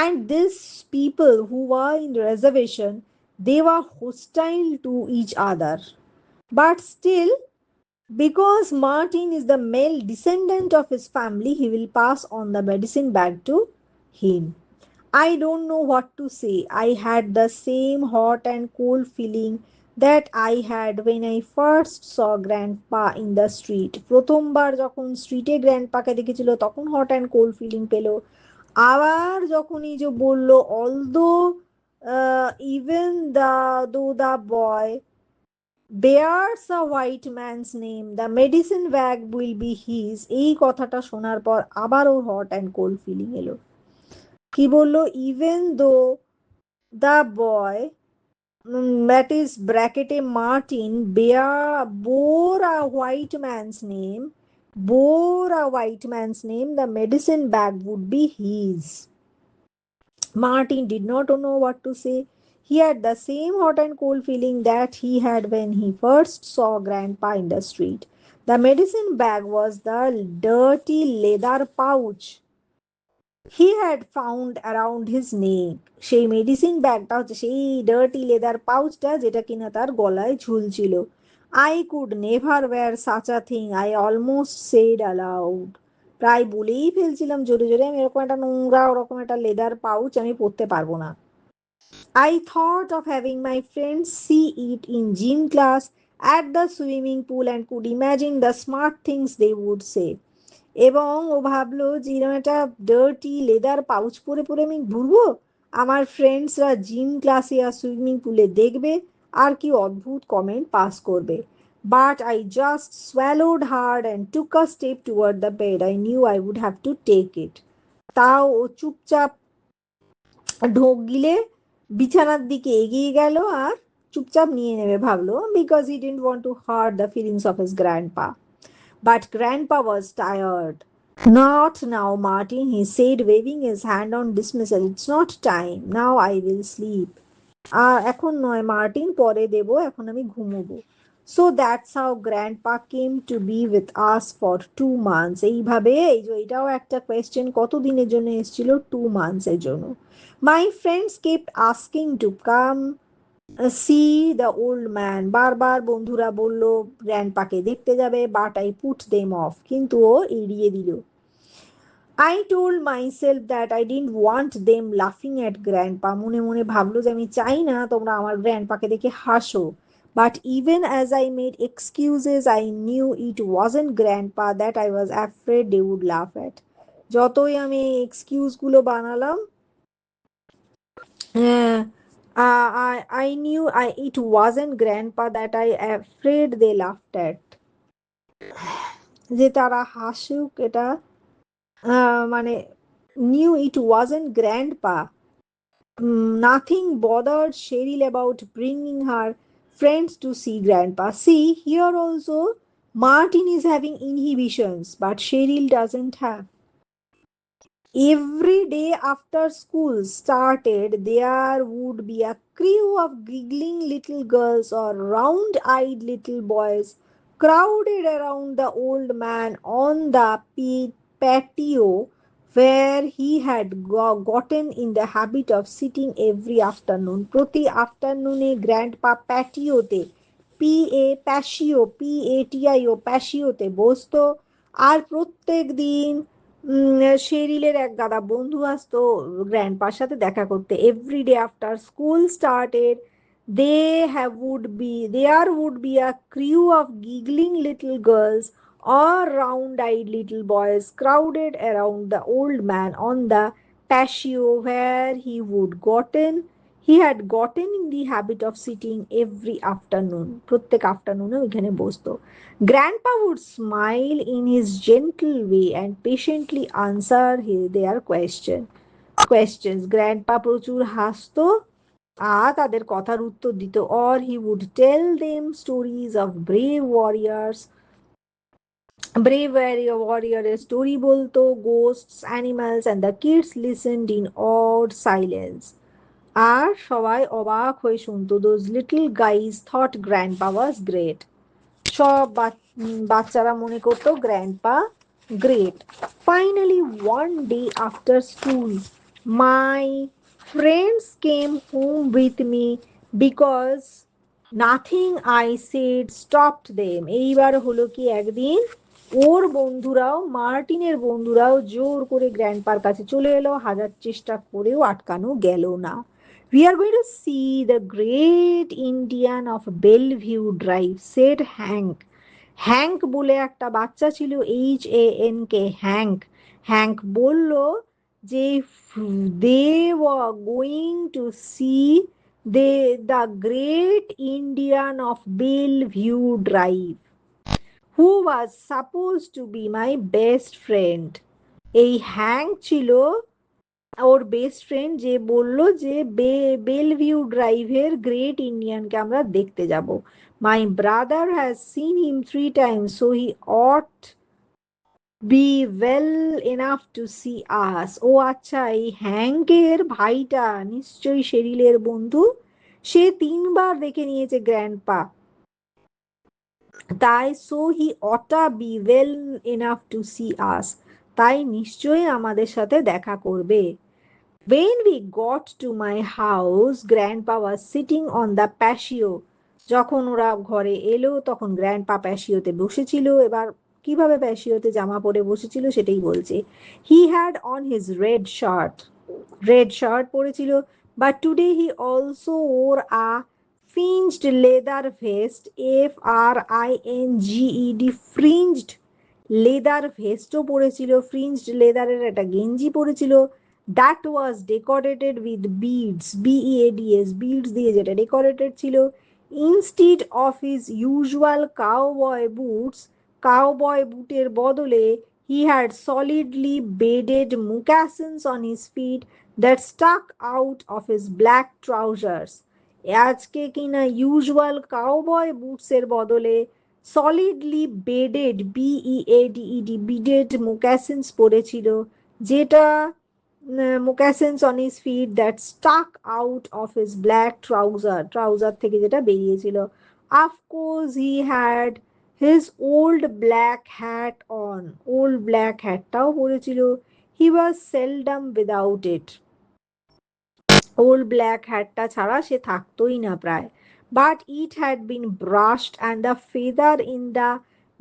and these people who were in the reservation, they were hostile to each other, but still, because Martin is the male descendant of his family, he will pass on the medicine bag to him. I don't know what to say. I had the same hot and cold feeling that I had when I first saw grandpa in the street. প্রথমবার যখন স্ট্রিটে গ্র্যান্ডপাকে দেখেছিল তখন hot and cold feeling পেল। আবার যখন এই যে বললো although even the boy bears a white man's name, the medicine bag will be his, এই কথাটা শোনার পর আবার ওর হট অ্যান্ড কোল্ড ফিলিং এলো। কি বললো? Even though the boy, that is ব্র্যাকেটে Martin, bore a white man's name, the medicine bag would be his. Martin did not know what to say. He had the same hot and cold feeling that he had when he first saw Grandpa in the street. The medicine bag was the dirty leather pouch he had found around his neck. সেই medicine ব্যাগটা হচ্ছে সেই dirty leather পাউচটা যেটা কিনা তার গলায় ঝুলছিল। I could never wear such a thing, I almost said aloud. প্রায় বলেই ফেলছিলাম জোরে জোরে, আমি এরকম একটা নোংরা ওরকম একটা লেদার পাউচ আমি পরতে পারবো না। I thought of having my friends see it in gym class at the swimming pool and could imagine the smart things they would say. এবং ও ভাবলো যে এরকম একটা ডার্টি লেদার পাউচ পরে পরে আমি ঘুরবো, আমার ফ্রেন্ডসরা জিম ক্লাসে আর সুইমিং পুলে দেখবে আর কি অদ্ভুত কমেন্ট পাস করবে। But I just swallowed hard and took a step toward the bed. I knew I would have to take it. তাও ও চুপচাপ ঢোক গিলে বিছানার দিকে এগিয়ে গেল আর চুপচাপ নিয়ে নেবে ভাবলো, because he didn't want to heart the feelings of his grandpa. But Grandpa was tired. Not now, Martin, he said, waving his hand on dismissal. It's not time. Now I will sleep. এখন নয় Martin, পরে দেব, এখন আমি ঘুমোবো। So that's how Grandpa came to be with us for 2 months. এইভাবে এই যে এটাও একটা কোয়েশ্চেন, কত দিনের জন্য এসেছিল? 2 months এর জন্য। My friends kept asking to come see the old man, বারবার বন্ধুরা বলল গ্র্যান্ডপাকে দেখতে যাবে, but I put them off, কিন্তু ও এড়িয়ে দিল। I told myself that I didn't want them লাফিং অ্যাট গ্র্যান্ডপা, মনে মনে ভাবলো যে আমি চাই না তোমরা আমার গ্র্যান্ডপাকে দেখে হাসো। But even as I made excuses I knew it wasn't grandpa that I was afraid they would laugh at. যতই আমি এক্সকিউজগুলো বানালাম, I knew it wasn't Grandpa that I afraid they laughed at. যে তারা হাসুক এটা, মানে knew it wasn't Grandpa. Nothing bothered Cheryl about bringing her friends to see Grandpa. See, here also Martin is having inhibitions, but Cheryl doesn't have. Every day after school started, there would be a crew of giggling little girls or round eyed little boys crowded around the old man on the patio where he had gotten in the habit of sitting every afternoon. প্রতি আফটারনুনে grandpa প্যাটিওতে, PATIO প্যাসিওতে বসতো, আর প্রত্যেক দিন শেরিলের এক গাদা বন্ধু আসতো গ্র্যান্ডপার সাথে দেখা করতে। Every day after school started there would be a crew of giggling little girls or round-eyed little boys crowded around the old man on the patio where he had gotten in the habit of sitting every afternoon. প্রত্যেক আফটারনুনে ওইখানে বসতো। Grandpa would smile in his gentle way and patiently answer their question. questions. Grandpa প্রচুর হাসতো তাদের কথার উত্তর দিত, or he would tell them stories of brave warrior story বলতো, ghosts, animals, and the kids listened in awed silence. আর সবাই অবাক হয়ে শুনতো. Those little guys thought grandpa was great. সব বাচ্চারা মনে করতো grandpa great. Finally, one day after school, my friends came home with me because nothing I said stopped them. এইবার হলো কি, একদিন ওর বন্ধুরাও, মার্টিনের বন্ধুরাও জোর করে গ্র্যান্ডপার কাছে চলে এলো, হাজার চেষ্টা করেও আটকানো গেল না. We are going to see the great Indian of Bellevue Drive, said Hank. Hank বলে একটা বাচ্চা ছিল, HANK, হ্যাঙ্ক. হ্যাঙ্ক বলল যে they were going to see the great Indian of Bellevue Drive, who was supposed to be my best friend. এই hank ছিল ওর best friend, যে বলল যে বেলভিউ ড্রাইভের গ্রেট ইন্ডিয়ানকে আমরা দেখতে যাব. My brother has seen him 3 times, so he ought be well enough to see us. ও আচ্ছা, এই হ্যাঙ্কের ভাইটা নিশ্চয়ই শেরিলের বন্ধু, সে 3বার দেখে নিয়েছে গ্র্যান্ডপা, তাই so he oughta be well enough to see us, তাই নিশ্চয়ই আমাদের সাথে দেখা করবে. When we got to my house, Grandpa was sitting on the patio. যখন ওরা ঘরে এলো তখন গ্র্যান্ডপা প্যাশিওতে বসেছিল. এবার কিভাবে প্যাশিওতে জামা পরে বসেছিল সেটাই বলছে. He had on his red shirt পরেছিল, but today he also wore a fringed leather vest, FRINGED, fringed leather vestও পরেছিল, fringed leatherের একটা গেঞ্জি পরেছিল, that was decorated with beads, BEADS, beads দিয়ে যেটা ডেকোরেটেড ছিল. Instead of his usual cowboy বুটের বদলে he had solidly beaded moccasins on his feet that stuck out of his black trousers. আজকে কিনা ইউজুয়াল কাউবয় বুটসের বদলে সলিডলি বেডেড, BEADED মোকাসিনস পরেছিল, যেটা moccasins on his feet that stuck out of his black trouser থেকে যেটা বেরিয়েছিল. Of course he had his old black হ্যাটটাও পরেছিল. He was seldom without it. Old black হ্যাটটা ছাড়া সে থাকতোই না প্রায়. But it had been brushed and the feather in the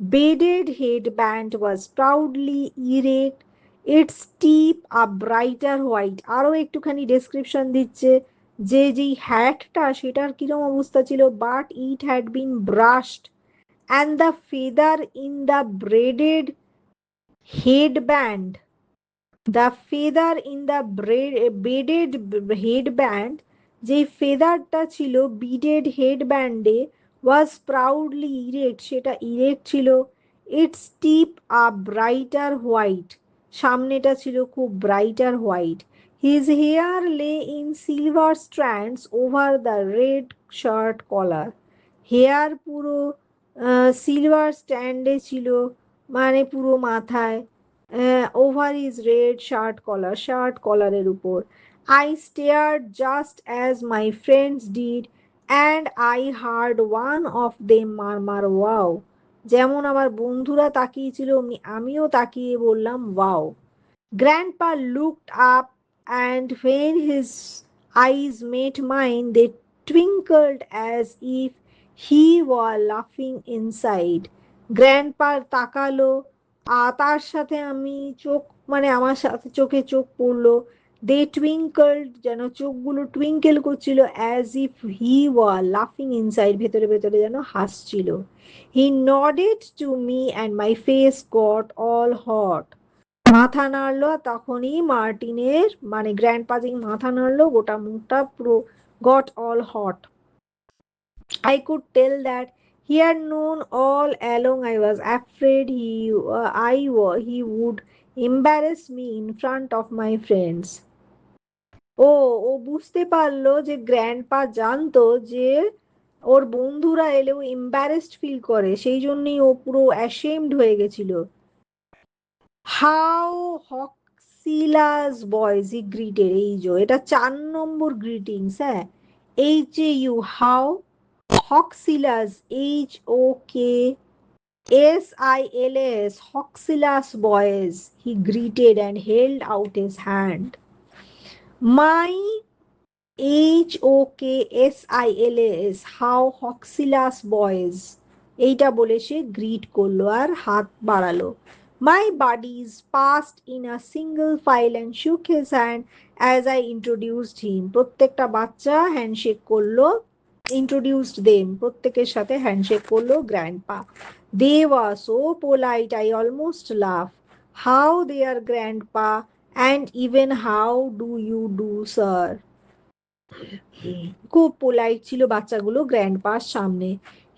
beaded headband was proudly erect, its tip a brighter white. আরো একটুখানি description দিচ্ছে যে যেই হ্যাটটা সেটার কিরম অবস্থা ছিল. But it had been brushed and the feather in the beaded headband beaded headband, যে ফেদারটা ছিল বিডেড হেডব্যান্ডে, ওয়াজ প্রাউডলি ইরেক্ট, সেটা ইরেক্ট ছিল. Its tip a brighter white, সামনেটা ছিল খুব brighter white. His hair lay in silver strands over the red shirt collar. Hair পুরো সিলভার স্ট্যান্ডে ছিল, মানে পুরো মাথায়, ওভার হিজ রেড শার্ট কলারের উপর. I stared just as my friends did, and I heard one of them murmur, wow. যেমন আমার বন্ধুরা তাকিয়েছিল আমিও তাকিয়ে বললাম, wow. Grandpa looked up, and when his eyes met mine, they twinkled as if he were laughing inside. Grandpa তাকালো, তার সাথে আমি চোখ, মানে আমার সাথে চোখে চোখ পড়লো. দে টুইঙ্কলড, যেন চোখগুলো টুইঙ্কেল করছিল, অ্যাজ ইফ হি ওয়ার লাফিং ইনসাইড, ভেতরে ভেতরে যেন হাসছিল. He nodded to me and my face got all hot. মাথা নাড়লো, তখনই মার্টিনের, মানে গ্র্যান্ডপা যেই মাথা নাড়লো, গোটা মুখটা পুরো goat all hot. I could tell that he had known all along. I was afraid he would embarrass me in front of my friends. ও ও বুঝতে পারলো যে গ্র্যান্ডপা জানতো যে ওর বন্ধুরা এলেও এম্বারেসড ফিল করে, সেই জন্যই ও পুরো অ্যাশেমড হয়ে গেছিল। Hau hoksilas boys he greeted, এই যে এটা 4 নম্বর গ্রিটিংস, হ্যাঁ। HAU, hau hoksilas, HOKSILAS, hoksilas boys he greeted and held out his hand. My HOKSILAS, hau hoksilas boys, এইটা বলে সে গ্রিট করলো আর হাত বাড়ালো। My buddies passed in a single file and shook his hand as I introduced him. প্রত্যেকটা বাচ্চা handshake করলো, introduced them, প্রত্যেকের সাথে হ্যান্ডশেক করলো grandpa. They were so polite I almost laughed. How dear grandpa, and even how do you do, sir? খুব polite ছিল বাচ্চাগুলো গ্র্যান্ডপার সামনে।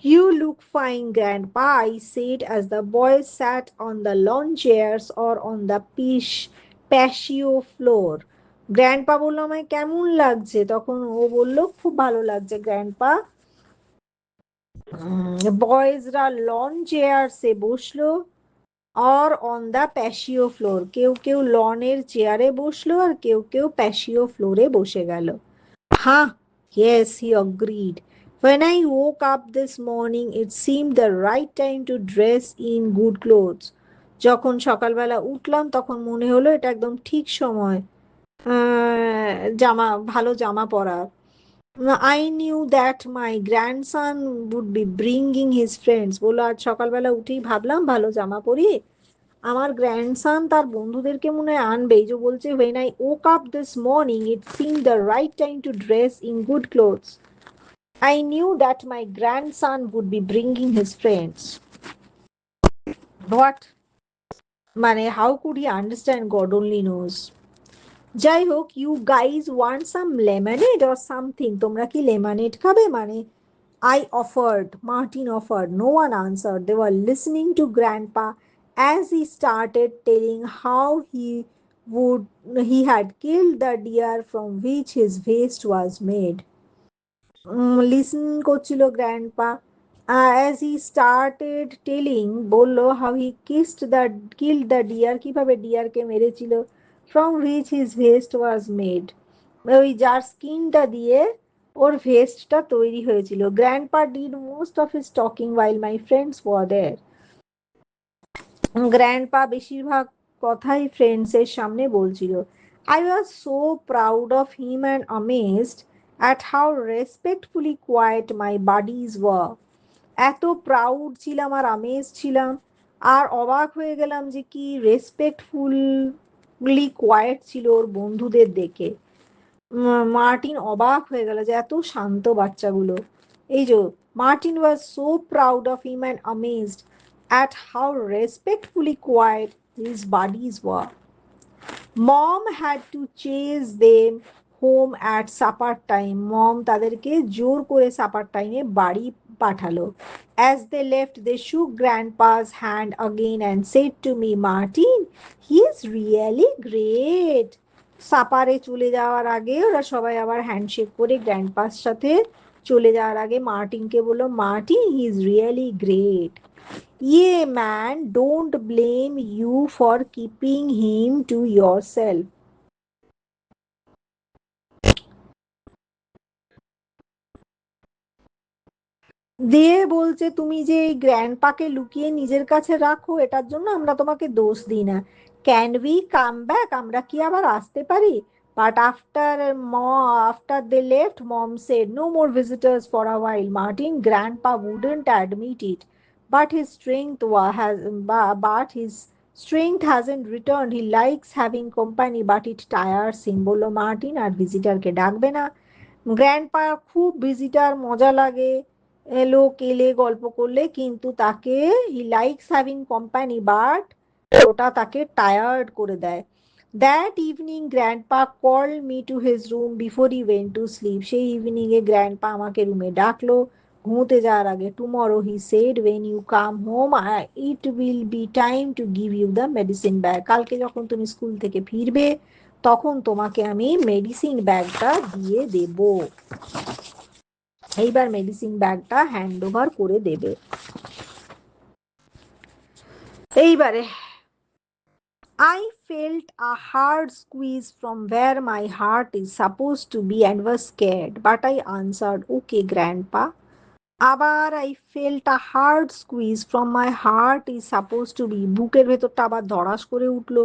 You look fine grandpa, I said as the boys sat on the lawn chairs or on the patio floor. Grandpa বললো আমায় কেমন লাগছে, তখন ও বলল খুব ভালো লাগছে গ্র্যান্ডপা। বয়েজরা লন চেয়ার্সে বসলো আর অন দ্য প্যাশিও ফ্লোর, কেউ কেউ লনের চেয়ারে বসলো আর কেউ কেউ প্যাশিও ফ্লোরে বসে গেল। Huh, yes, he agreed. When I woke up this morning, it seemed the right time to dress in good clothes. যখন সকালবেলা উঠলাম তখন মনে হলো এটা একদম ঠিক সময় জামা, ভালো জামা পরার। I knew that my grandson would be bringing his friends. বললো আজ সকালবেলা উঠেই ভাবলাম ভালো জামা পরি, আমার গ্র্যান্ডসন তার বন্ধুদেরকে মনে হয় আনবে। এই যে বলছে when I woke up this morning it seemed the right time to dress in good clothes. I knew that my grandson would be bringing his friends. What? মানে how could he understand? God only knows. যাই হোক, you guys want some lemonade or something? তোমরা কি lemonade খাবে? মানে I offered, Martin offered. No one answered. They were listening to Grandpa as he started telling how would he had killed the deer from which his waist was made. Listen করছিল Grandpa as he started telling, বললো how he killed the deer, কিভাবে ডিয়ারকে মেরেছিল, from which his vest was made, ওই যার স্কিনটা দিয়ে ওর ভেস্টটা তৈরি হয়েছিল। Grandpa did most of his talking while my friends were there. Grandpa বেশিরভাগ কথাই ফ্রেন্ডসের সামনে বলছিল। I was so proud of him and amazed at how respectfully quiet my buddies were. এত প্রাউড ছিলাম আর আমেজ ছিলাম আর অবাক হয়ে গেলাম যে কি রেসপেক্টফুলি কোয়াইট ছিল ওর বন্ধুদের দেখে। মার্টিন অবাক হয়ে গেল যে এত শান্ত বাচ্চাগুলো। এই যে Martin was so proud of him and amazed at how respectfully quiet his buddies were. Mom had to chase them home at supper time, mom তাদেরকে জোর করে সাপার টাইমে বাড়ি পাঠালো। As they left, they shook Grandpa's hand again and said to me, Martin, he is really great. সাপারে চলে যাওয়ার আগে ওরা সবাই আবার হ্যান্ডশেক করে গ্র্যান্ডপার সাথে চলে যাওয়ার আগে মার্টিনকে বললো, Martin, he is really great. Yeah man, don't blame you for keeping him to yourself. দিয়ে বলছে তুমি যে এই গ্র্যান্ডপাকে লুকিয়ে নিজের কাছে রাখো এটার জন্য আমরা তোমাকে দোষ দিই না। ক্যান উই কাম ব্যাক, আমরা কি আবার আসতে পারি? But after they left, mom said no more visitors for a while. Martin, grandpa wouldn't admit it, but his strength hasn't returned. He likes having company but it tires him. বললো Martin আর ভিজিটারকে ডাকবে না, grandpa খুব visitor মজা লাগে, লোক এলে গল্প করলে, কিন্তু তাকে he likes having company but ওটা তাকে টায়ার্ড করে দেয়। That evening grandpa called me to his room before he went to sleep, সেই ইভিনিং এ গ্র্যান্ডপা আমাকে রুমে ডাকলো ঘুমোতে যাওয়ার আগে। Tomorrow, he said, when you come home it will be time to give you the medicine bag, কালকে যখন তুমি স্কুল থেকে ফিরবে তখন তোমাকে আমি মেডিসিন ব্যাগটা দিয়ে দেব। এইবার মেডিসিন ব্যাগটা হ্যান্ড ওভার করে দেবে। এইবারে I felt a hard squeeze from where my heart is supposed to be and was scared, but I answered, okay, Grandpa. আবার I felt a hard squeeze from my heart is supposed to be, বুকের ভেতরটা আবার ধড়াস করে উঠলো,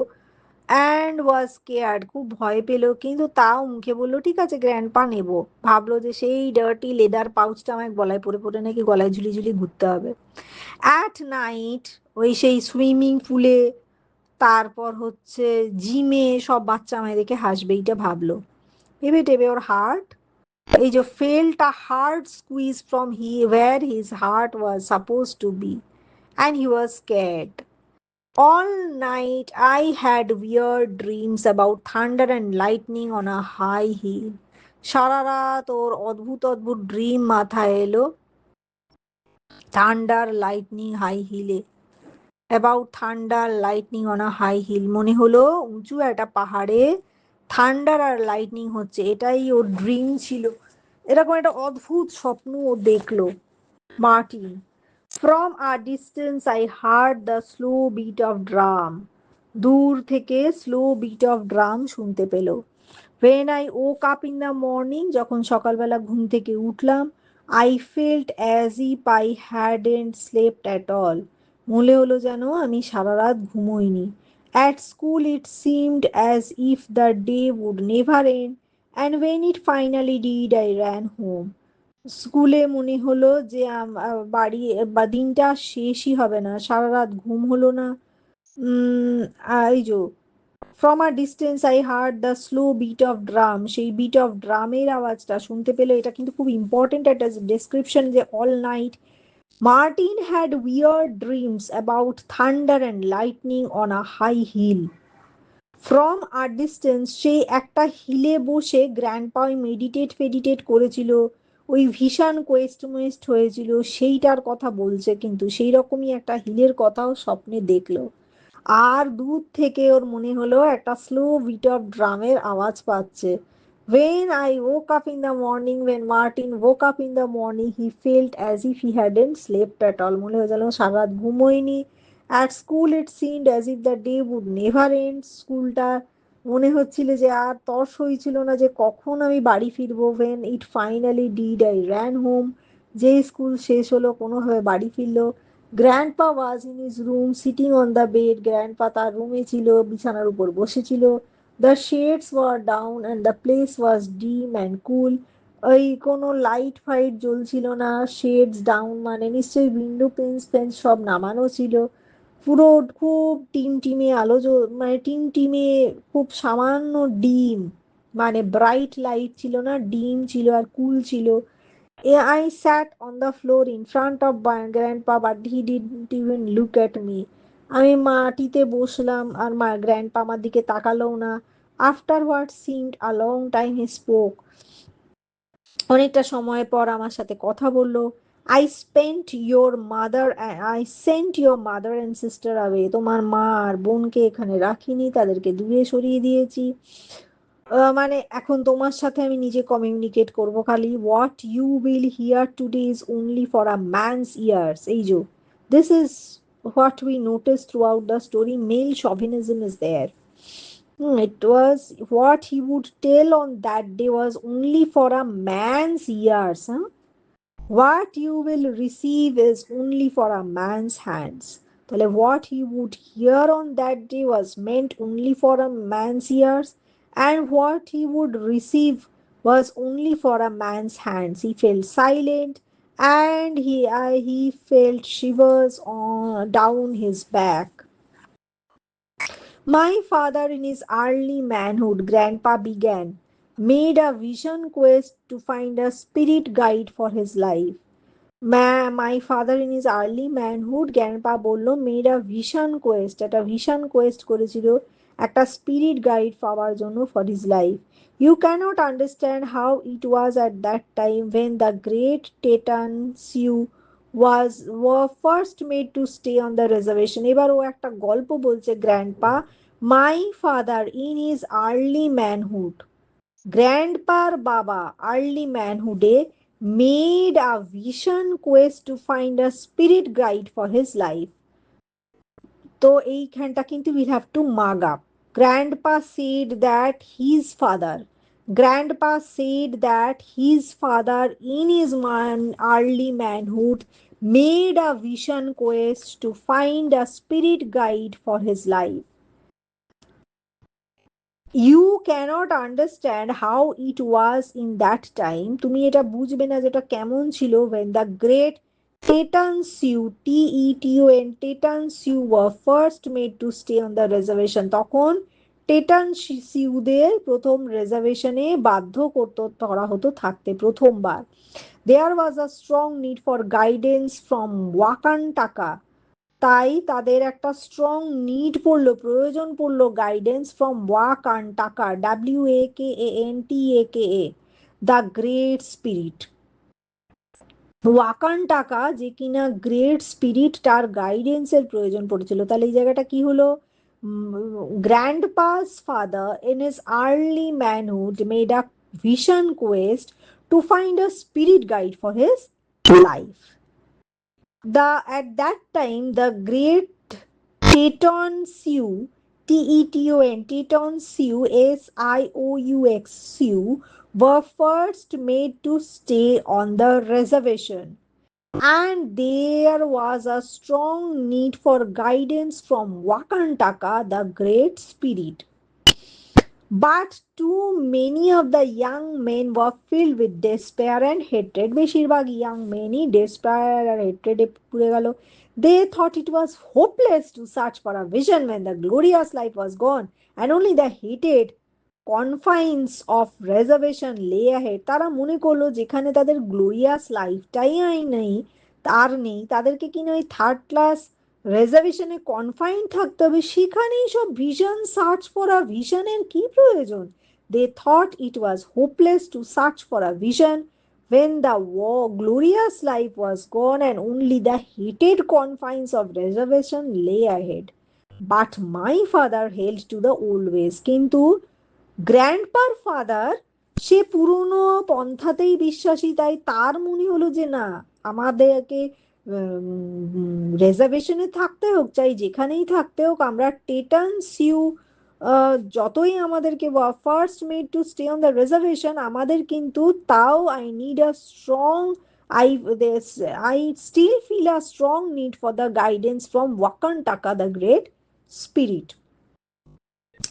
and was scared, খুব ভয় পেল, কিন্তু তাও মুখে বললো ঠিক আছে গ্র্যান্ডপা নেবো। ভাবলো যে সেই ডার্টি লেদার পাউচটা আমায় গলায় পরে পরে নাকি গলায় ঝুলি ঝুলি ঘুরতে হবে। অ্যাট নাইট, ওই সেই সুইমিং পুলে, তারপর হচ্ছে জিমে সব বাচ্চা আমায় দেখে হাসবে, এইটা ভাবলো। ভেবে টেবে ওর হার্ট, এই যে felt a hard squeeze from where his heart was supposed to be, and he was scared. All night I had weird dreams about thunder and lightning on a high hill. সারা রাত ওর অদ্ভুত অদ্ভুত dream মাথায় এলো, thunder lightning high হিলে, about thunder lightning on a high hill, মনে হলো উঁচু একটা পাহাড়ে থান্ডার আর লাইটনিং হচ্ছে, এটাই ওর ড্রিম ছিল। এরকম একটা অদ্ভুত স্বপ্ন ও দেখলো। Martin, from a distance I heard the slow beat of drum, দূর থেকে স্লো বিট অফ ড্রাম শুনতে পেল। When I woke up in the morning, যখন সকালবেলা ঘুম থেকে উঠলাম, I felt as if I hadn't slept at all. মনে হলো যেন আমি সারা রাত ঘুমোইনি। At school it seemed as if the day would never end, and when it finally did, I ran home. স্কুলে মনে হলো যে বাড়ি বা দিনটা শেষই হবে না, সারা রাত ঘুম হলো না। এই যে from a distance I heard the slow beat of drum, সেই বিট অফ ড্রামের আওয়াজটা শুনতে পেলে। এটা কিন্তু খুব ইম্পর্টেন্ট একটা ডেসক্রিপশন, যে all night Martin had weird dreams about thunder and lightning on a high hill. From our distance, সেই একটা হিলে বসে গ্র্যান্ডপা মেডিটেট ফেডিটেট করেছিল, ওই ভিশন কোয়েস্ট মোয়েস্ট হয়েছিল, সেইটার কথা বলছে, কিন্তু সেই রকমই একটা হিলের কথাও স্বপ্নে দেখলো। আর দূর থেকে ওর মনে হলো একটা স্লো বিট অফ ড্রামের আওয়াজ পাচ্ছে। When I woke up in the morning, when Martin woke up in the morning, he felt as if he hadn't slept at all. মনে হয়ে গেল সারা রাত ঘুমোয়নি। At school it seemed as if the day would never end. স্কুলটা মনে হচ্ছিল যে আর তর সইছিল না যে কখন আমি বাড়ি ফিরবো। When it finally did, I ran home. যে স্কুল শেষ হলো, কোনোভাবে বাড়ি ফিরলো। Grandpa was in his room sitting on the bed, grandpa তার রুমে ছিল, বিছানার উপর বসেছিল। The shades were down and the place was dim and কুল, ওই কোনো লাইট ফাইট জ্বলছিল না। শেডস ডাউন মানে নিশ্চয়ই উইন্ডো পেন্স ফেন্স সব নামানো ছিল। পুরো খুব টিমটিমে আলো, মানে টিমটিমে, খুব সামান্য ডিম, মানে ব্রাইট লাইট ছিল না, ডিম ছিল আর কুল ছিল। I sat on the floor in front of my grandpa, but he didn't even look at me. আমি মাটিতে বসলাম আর গ্র্যান্ডপা আমার দিকে তাকালোও না। After what seemed a long time he spoke. অনেকটা সময় পর আমার সাথে কথা বললো। I sent your mother and sister away. তোমার মা আর বোনকে এখানে রাখিনি, তাদেরকে দূরে সরিয়ে দিয়েছি। মানে এখন তোমার সাথে আমি নিজে কমিউনিকেট করব খালি। What you will hear today is only for a man's ears. এই যে this is what we notice throughout the story, male chauvinism is there. It was what he would tell on that day was only for a man's ears. Huh? What you will receive is only for a man's hands. তাহলে what he would hear on that day was meant only for a man's ears, and what he would receive was only for a man's hands. He felt silent, and he felt shivers on down his back. My father, in his early manhood, Grandpa began, made a vision quest to find a spirit guide for his life. My father in his early manhood, grandpa বললো, made a vision quest, একটা vision quest করেছিল একটা spirit guide পাওয়ার জন্য for his life. You cannot understand how it was at that time when the great Tetan Sioux were first made to stay on the reservation. এবার ও একটা গল্প বলছে grandpa, My father in his early manhood, grandpaর বাবা early manhood made a vision quest to find a spirit guide for his life. তো এইখানটা কিন্তু we'll have to mug up. Grandpa said that his father, grandpa said that his father in his early manhood made a vision quest to find a spirit guide for his life. You cannot understand how it was in that time. তুমি এটা বুঝবে না যেটা কেমন ছিল when the great Teton Sioux, Teton Teton Sioux were first made to stay on the reservation. তখন টেটান সিউদের প্রথম রিজার্ভেশনে বাধ্য করা হতো থাকতে প্রথমবার. There was a strong need for guidance from Wakantaka. তাই তাদের একটা স্ট্রং নিড পড়লো, প্রয়োজন পড়লো guidance from Wakantaka, WAKANTAKA, the great spirit. Wakantaka যে কিনা গ্রেট স্পিরিট, তার গাইডেন্সের প্রয়োজন পড়েছিল। তাহলে এই জায়গাটা কি হলো? Grandpa's father in his early manhood made a vision quest to find a spirit guide for his life. At that time the great Teton Sioux, Teton Sioux, SIOUX Sioux, were first made to stay on the reservation, and there was a strong need for guidance from Wakantaka, the great spirit. But too many of the young men were filled with despair and hatred. বেশিরভাগ young menই despair আর hatred পুড়ে গেল. They thought it was hopeless to search for a vision when the glorious life was gone and only the hated confines of reservation lay ahead. তারা মনে করলো যেখানে তাদের glorious লাইফটাই নেই, তার নেই, তাদেরকে কিনা ওই থার্ড ক্লাস রিজার্ভেশনে কনফাইন থাকতে হবে, সেখানেই সব ভিশন সার্চ ফর আ ভিশনের কি প্রয়োজন? They thought it was hopeless to search for a vision when the glorious life was gone and only the hated confines of reservation lay ahead. But my father held to the old ways. কিন্তু গ্র্যান্ডপার father সে পুরনো পন্থাতেই বিশ্বাসী, তাই তার মনে হলো যে না, আমাদেরকে রিজার্ভেশনে থাকতে হোক, চাই যেখানেই থাকতে হোক, আমরা টেটান সিউ যতই আমাদেরকে first made to stay on the reservation, আমাদের কিন্তু তাও I need a strong I still feel a strong need for the guidance from Wakantaka, the great spirit.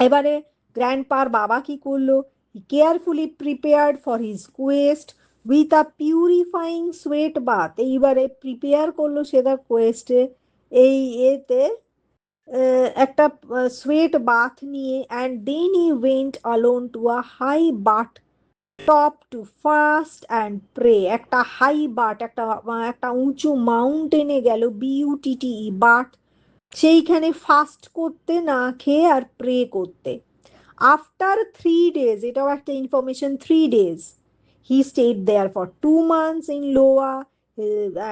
এবারে গ্র্যান্ডপার বাবা কি করলো? He carefully prepared for his quest with a purifying sweat bath. এইবারে prepare করলো সে তার কোয়েস্টে, এই এতে একটা সোয়েট বাথ নিয়ে, and then he went alone to a high bath top to fast and pray. একটা হাই বাট, একটা উঁচু মাউন্টেনে গেল, BUTTE বাট, সেইখানে ফাস্ট করতে, না খেয়ে আর প্রে করতে। আফটার 3 days, এটাও একটা information, 3 days he stayed there for 2 months in Loa,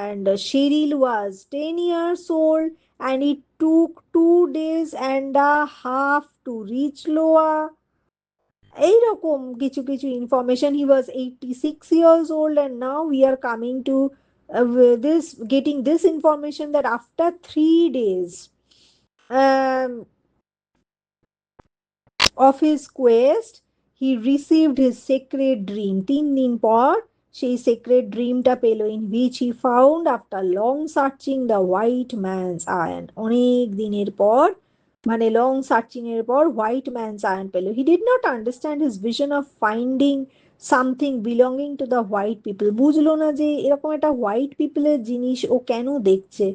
and Cheryl was 10 years old and it took 2 days and a half to reach Loa. এইরকম কিছু কিছু information. He was 86 years old and now we are coming to getting this information that after 3 days of his quest he received his sacred dream. 3 দিন পর সেই sacred dreamটা পেল, in which he found after long searching the white man's iron. অনেক দিনের পর, মানে long searching এর পর হোয়াইট ম্যানস আয়রন পেল। হি did not understand his vision of finding something belonging to the white people. বুঝলো না যে এরকম একটা হোয়াইট পিপলের জিনিস ও কেন দেখছে।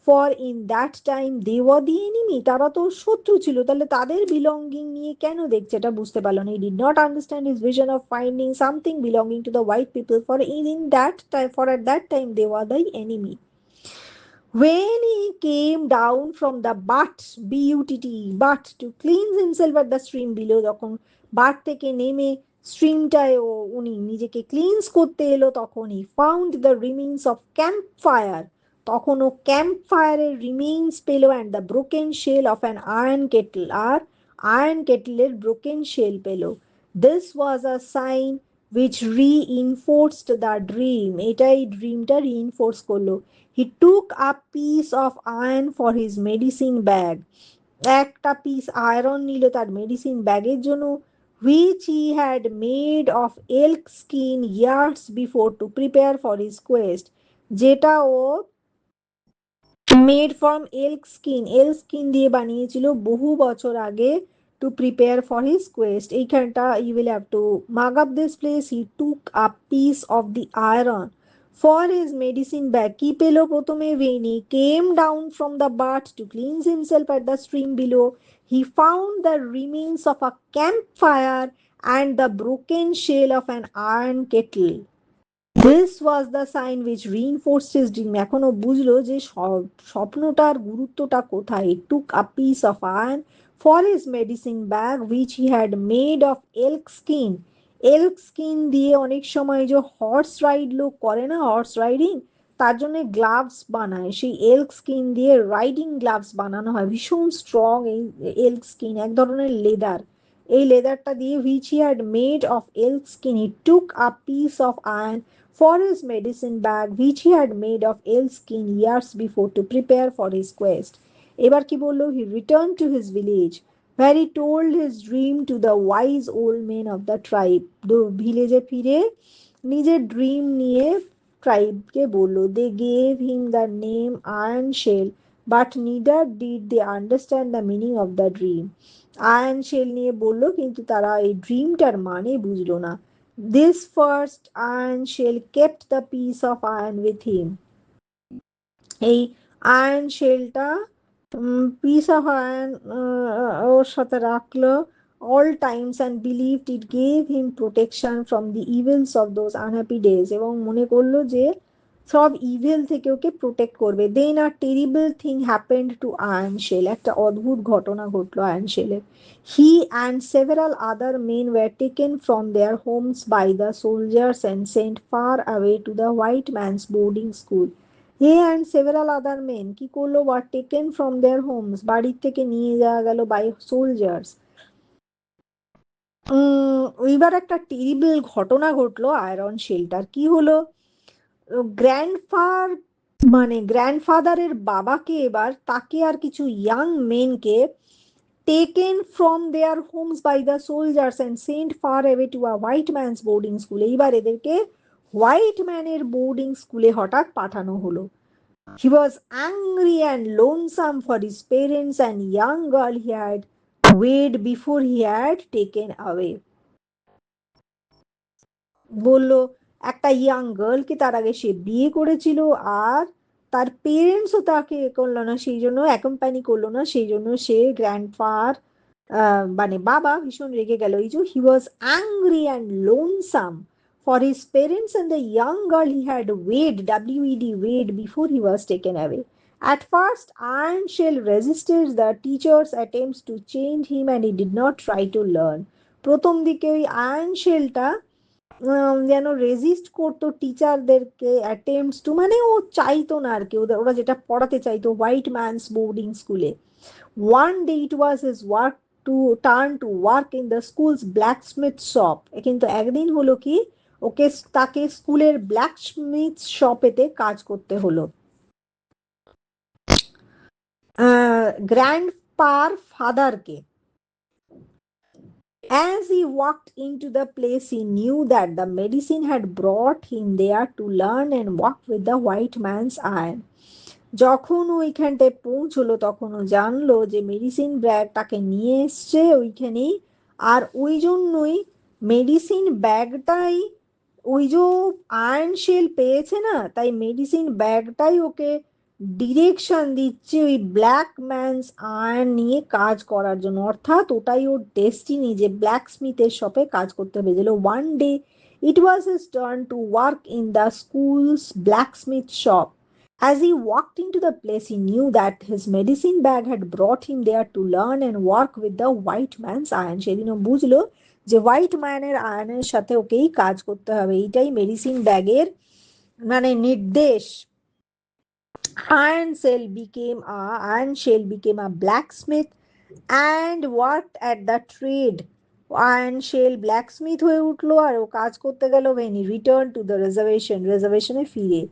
For in that time they were the enemy, তারা তো শত্রু ছিল, তাহলে তাদের বিলঙ্গিং নিয়ে কেন দেখছে এটা বুঝতে পারলো না। He did not understand his vision of finding something belonging to the white people, for in that time, for at that time they were the enemy. When he came down from the butt, BUTTE, butt, to cleanse himself at the stream below, যখন but থেকে নেমে স্ট্রিমটায় উনি নিজেকে ক্লিনস করতে এলো, তখন he found the remains of campfire, তখন ও ক্যাম্প ফায়ারের রিমেইনস পেল, and the broken shell of an iron kettle, আর আয়রন কেটলের ব্রোকেন শেল পেল। This was a sign which reinforced the dream. এটাই ড্রিমটা রিইনফোর্স করলো। He took a piece of iron for his medicine bag. একটা piece iron নিল তার medicine ব্যাগের জন্য, which he had made of elk skin years before to prepare for his quest. যেটা ও মেড ফ্রম এল্ক স্কিন দিয়ে বানিয়েছিল বহু বছর আগে, to prepare for his quest. এইখানটা you will have to mark up this place. He took a piece of the iron for his medicine bag. কি পেল প্রথমে? when he came down from the bath to cleanse himself at the stream below, he found the remains of a campfire and the broken shell of an iron kettle. This was the sign which reinforced his dream. এখনো বুঝলো যে স্বপ্নটার গুরুত্বটা কোথায়। Took a piece of iron for his medicine bag which he had made of elk skin. Elk skin দিয়ে অনেক সময় যে হর্স রাইড লোক করে না, হর্স রাইডিং, তার জন্য গ্লাভস বানায়। সেই এল্ক স্কিন দিয়ে রাইডিং গ্লাভস বানানো হয়, ভীষণ স্ট্রং এই এল্ক স্কিন, এক ধরনের লেদার। এই লেদারটা দিয়ে which he had made of elk skin, he took a piece of iron for his medicine bag which he had made of elk skin years before to prepare for his quest. এবার কি বললো? He returned to his village where he told his dream to the wise old men of the tribe. ভিলেজে ফিরে নিজের dream নিয়ে ট্রাইবকে বললো। They gave him the name Iron Shell, but neither did they understand the meaning of the dream. Iron Shell নিয়ে বললো, কিন্তু তারা এই ড্রিমটার মানে বুঝলো না। This first iron shell kept the piece of iron with him. এই আয়রন শেলটা পিস অফ আয়রন ওর সাথে রাখলো all times and believed it gave him protection from the evils of those unhappy days, এবং মনে করলো যে সব ইভেল থেকে ওকে প্রোটেক্ট করবে। Then a terrible thing happened to iron shell. একটা অদ্ভুত ঘটনা ঘটলো আয়রন শেলের। He and several other men were taken from their homes by the soldiers and sent far away to the white man's boarding school. He and several other men কি করলো? Were taken from their homes, বাড়ির থেকে নিয়ে যাওয়া গেল by soldiers. এইবার একটা terrible ঘটনা ঘটলো আয়রন শেলটার। কি হলো? গ্র্যান্ডফার মানে গ্র্যান্ডফাদারের বাবাকে এবার তাকে আর কিছু young মেনকে taken from their homes by the soldiers and sent far away to a white man's boarding school. এইবার এদেরকে হোয়াইট ম্যানের বোর্ডিং স্কুলে হঠাৎ পাঠানো হলো। হি was angry and lonesome for his parents and young girl he had ওয়েড before he had taken away. বললো একটা young গার্লকে তার আগে সে বিয়ে করেছিল, আর তার পেরেন্টসও তাকে করলো না, সেই জন্য অ্যাকম্পানি করলো না, সেই জন্য সে গ্র্যান্ডফার মানে বাবা ভীষণ রেগে গেল। এই যে he was angry and lonesome for his parents and the young girl he had wed, W E D wed, before he was taken away. At first, Iron Shell resisted the teacher's attempts to change him and he did not try to learn. প্রথম দিকে ওই iron শেলটা যেন resist করতো টিচারদেরকে attempts two, মানে ও চাইতো না আর কি ওরা যেটা পড়াতে চাইতো হোয়াইট ম্যানস বোর্ডিং স্কুলে। One day it was his work to turn to work in the schools blacksmith shop. কিন্তু একদিন হলো কি, ওকে তাকে স্কুলের ব্ল্যাকস্মিথ শপেতে কাজ করতে হলো। গ্র্যান্ডপার ফাদারকে। As he walked into the place, he knew that the medicine had brought him there to learn and walk with the white man's iron. যখন ওইখানটায় পৌঁছলো তখন ও জানলো যে মেডিসিন ব্যাগ তাকে নিয়ে এসছে ওইখানেই, আর ওই জন্যই মেডিসিন ব্যাগটাই, ওই যে আয়রন শেল পেয়েছে না, তাই মেডিসিন ব্যাগটাই ওকে ডিরেকশন দিচ্ছে ওই ব্ল্যাক ম্যানস আয়রন নিয়ে কাজ করার জন্য। অর্থাৎ ওটাই ওর ডেস্টিনি যে ব্ল্যাক স্মিথের শপে কাজ করতে হবে। যেন one day it was his turn to work in the schools blacksmith shop. As he walked into the place, he knew that his medicine bag had brought him there to learn and work with the white man's iron. সেদিনও বুঝলো যে white ম্যানের আয়রনের সাথে ওকেই কাজ করতে হবে, এইটাই মেডিসিন ব্যাগের মানে নির্দেশ। Iron Shell became a blacksmith and what at the trade and shell blacksmith হয়ে উঠলো আর ও কাজ করতে গেল when he returned to the রেজার্ভেশনে ফিরে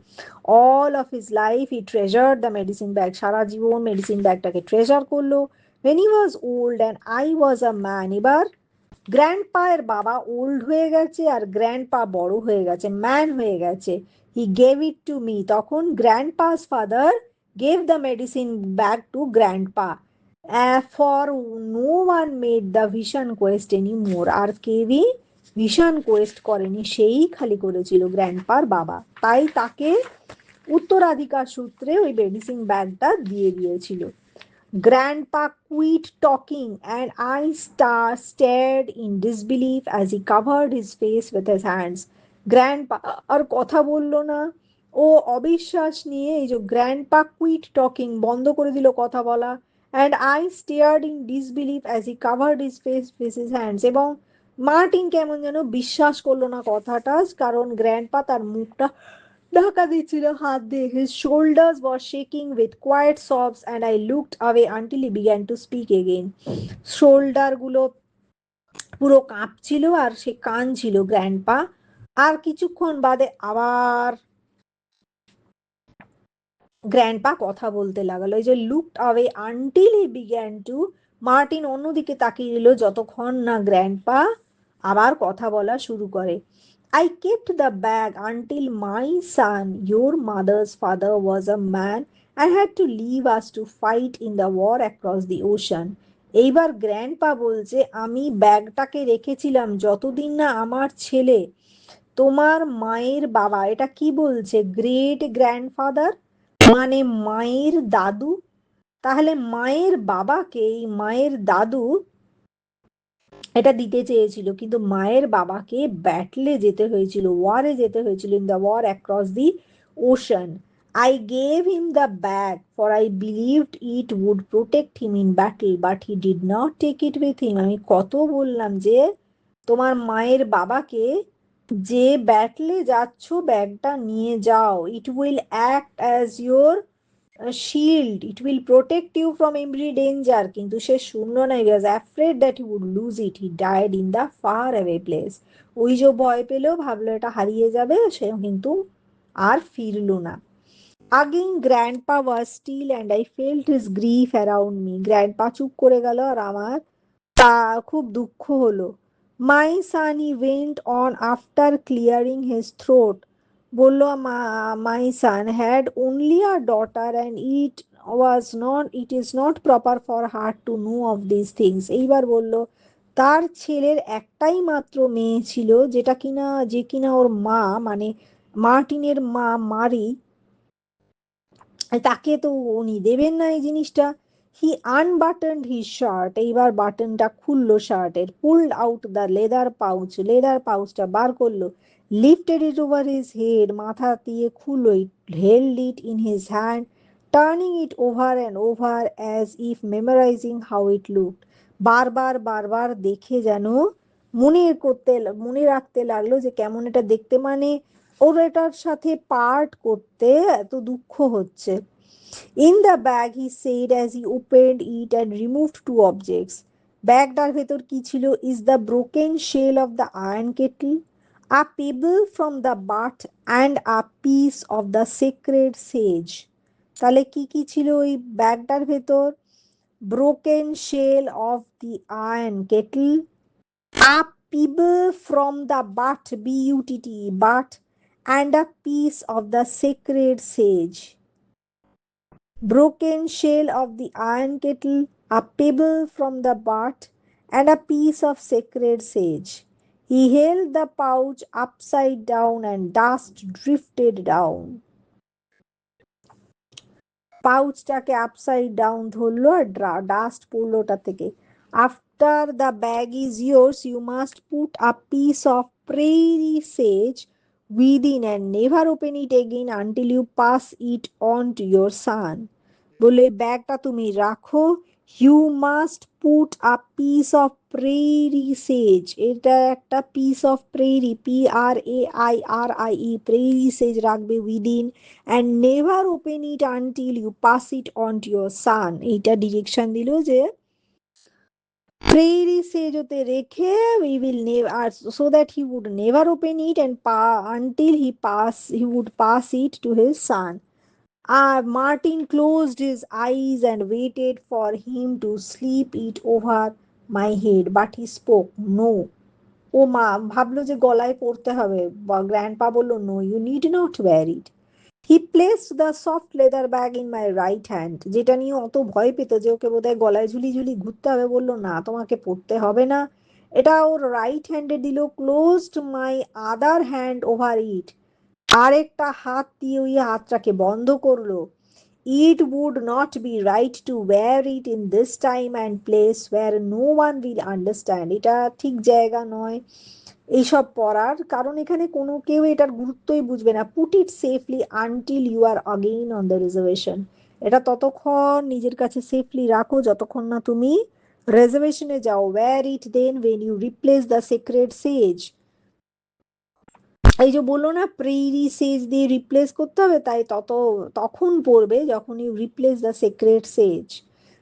all of his life he treasured the medicine bag সারা জীবন মেডিসিন ব্যাগটাকে ট্রেজার করলো when he was old and I was a man এবার গ্র্যান্ডপা এর বাবা ওল্ড হয়ে গেছে আর গ্র্যান্ডপা বড় হয়ে গেছে ম্যান হয়ে গেছে he gave it to me তখন grandpa's father gave the medicine back to grandpa for no one made the vision quest any more আর কেউই ভিশন কোয়েস্ট করেনি সেই খালি করেছিল গ্র্যান্ডপার বাবা তাই তাকে উত্তরাধিকার সূত্রে ওই মেডিসিন ব্যাগটা দিয়ে দিয়েছিল Grandpa quit talking and I stared in disbelief as he covered his face with his hands. Grandpa আর কথা বললো না ও অবিশ্বাস নিয়ে এই যে গ্র্যান্ডপা কুইট টকিং বন্ধ করে দিল কথা বলা and I stared in disbelief as he covered his face with his hands এবং মার্টিন কেমন যেন বিশ্বাস করলো না কথাটা কারণ গ্র্যান্ডপা তার মুখটা ঢাকা দিচ্ছিল হাত দিয়ে his shoulders were shaking with quiet sobs and I looked away until he began to speak again shoulder গুলো পুরো কাঁপছিল আর সে কাঁদছিল গ্র্যান্ডপা আর কিছুক্ষণ বাদে আবার গ্র্যান্ডপা কথা বলতে লাগলো এই যে looked away until he began to Martin অন্যদিকে তাকিয়ে রইল যতক্ষণ না গ্র্যান্ডপা আবার কথা বলা শুরু করে I kept the bag until my son, your mother's father, was a man and had to leave us to fight in the war across the ocean. এইবার গ্র্যান্ডপা বলছে আমি ব্যাগটাকে রেখেছিলাম যতদিন না আমার ছেলে তোমার মায়ের বাবা এটা কি বলছে গ্রেট গ্র্যান্ডফাদার মানে মায়ের দাদু তাহলে মায়ের বাবাকে এই মায়ের দাদু এটা দিতে চেয়েছিল কিন্তু মায়ের বাবাকে ব্যাটলে যেতে হয়েছিল ওয়ারে যেতে হয়েছিল in the war across the ocean I gave him the bag for I believed it would protect him in battle but he did not take it with him আমি কত বললাম যে তোমার মায়ের বাবাকে যে ব্যাটলে যাচ্ছ ব্যাগটা নিয়ে যাও it will act as your shield it will protect you from every danger কিন্তু সে শুনল না he was afraid that he would lose it he died in the far away place ওই যে ভয় পেল ভাবলো এটা হারিয়ে যাবে সে কিন্তু আর ফিরলো না again grandpa was still and I felt his grief around me grandpa চুপ করে গেল আর আমার তা খুব দুঃখ হলো my son he went on after clearing his throat বলল my son had only a daughter and it is not proper for her to know of this things এইবার বলল তার ছেলের একটাই মাত্র মেয়ে ছিল যে কিনা ওর মা মানে মার্টিনের মা মারি তাকে তো উনি দেবেন না এই জিনিসটা হি আনবাটনড হিজ শার্ট এইবার বাটনটা খুললো শার্টের পুলড আউট দ্য লেদার পাউচটা বার করলো lifted it over his head মাথা দিয়ে খুললো it held it in his hand turning it over and over as if memorising how it looked বারবার দেখে যেন মনে রাখতে লাগলো যে কেমন এটা দেখতে মানে ওর এটার সাথে পার্ট করতে এত দুঃখ হচ্ছে In the bag, he said as he opened it and removed two objects. ব্যাগটার ভেতর কি ছিল is the broken shell of the iron kettle, a pebble from the butt and a piece of the sacred sage. তাহলে কি কি ছিল ওই ব্যাগটার ভেতর broken shell of the iron kettle, a pebble from the butt butt and a piece of the sacred sage. Broken shell of the iron kettle, a pebble from the butt, and a piece of sacred sage. He held the pouch upside down and dust drifted down. পাউচটাকে upside down ধরলো আর dust পড়লো ওটা থেকে after the bag is yours you must put a piece of prairie sage within and never open it again until you pass it on to your son বলে ব্যাগটা তুমি রাখো you must put a piece of prairie sage এটা একটা piece of prairie PRAIRIE prairie sage রাখবে within and never open it until you pass it on to your সান এইটা direction দিল যে প্রেরি সেজ ওতে রেখে we will never, so that he would never open it and until he would pass it to his son. Martin closed his eyes and waited for him to sleep it over my head, but he spoke no. ও মা ভাবলো যে গলায় পড়তে হবে, বা grandpa বললো no, you need not wear it. He placed the soft leather bag in my right hand, যেটা নিয়ে অত ভয় পেত যে ওকে বোধহয় গলায় ঝুলি ঝুলি ঘুরতে হবে, বললো না তোমাকে পড়তে হবে না, এটা ওর রাইট হ্যান্ডে দিল। Closed my other hand over it, আরেকটা হাত দিয়ে ওই হাতটাকে বন্ধ করলো। It would not be right to wear it in this time and place where no one will understand. এটা ঠিক জায়গা নয় এইসব পড়ার, কারণ এখানে কোনো কেউ এটার গুরুত্বই বুঝবে না। Put it safely until you are again on the reservation, এটা ততক্ষণ নিজের কাছে সেফলি রাখো যতক্ষণ না তুমি রিজার্ভেশনে যাও। Wear it then when you replace the secret sage, এই যে বললো না প্রেরি সেজ দিয়ে রিপ্লেস করতে হবে, তাই তখন পড়বে যখন you replace the secret sage.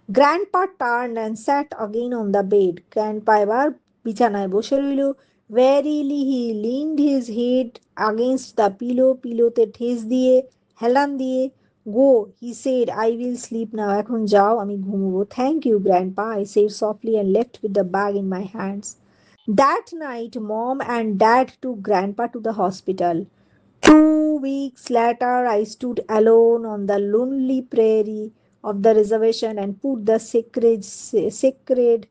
Grandpa turn and sat again on the bed, grandpa এবার বিছানায় বসে রইল। Wearily he leaned his head against the pillow, পিলোতে ঠেস দিয়ে হেলান দিয়ে। Go, he said, I will sleep now, এখন যাও আমি ঘুমবো। Thank you grandpa, I said softly and left with the bag in my hands. That night, Mom and Dad took Grandpa to the hospital. 2 weeks later, I stood alone on the lonely prairie of the reservation and put the sacred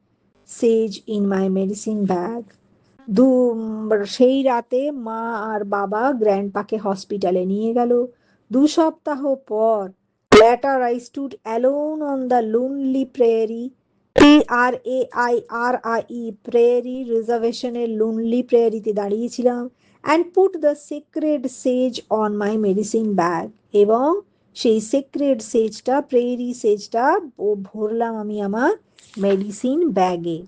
sage in my medicine bag. সেই রাতে মা আর বাবা গ্র্যান্ডপাকে হসপিটালে নিয়ে গেল। 2 সপ্তাহ পর, later I stood alone on the lonely prairie, PRAIRIE prairie রিজার্ভেশনের লোনলি প্রেয়ারিতে দাঁড়িয়েছিলাম। And put the secret sage on my medicine bag, এবং সেই সিক্রেট সেজটা, প্রেয়ারি সেজটা ভরলাম আমি আমার মেডিসিন ব্যাগে।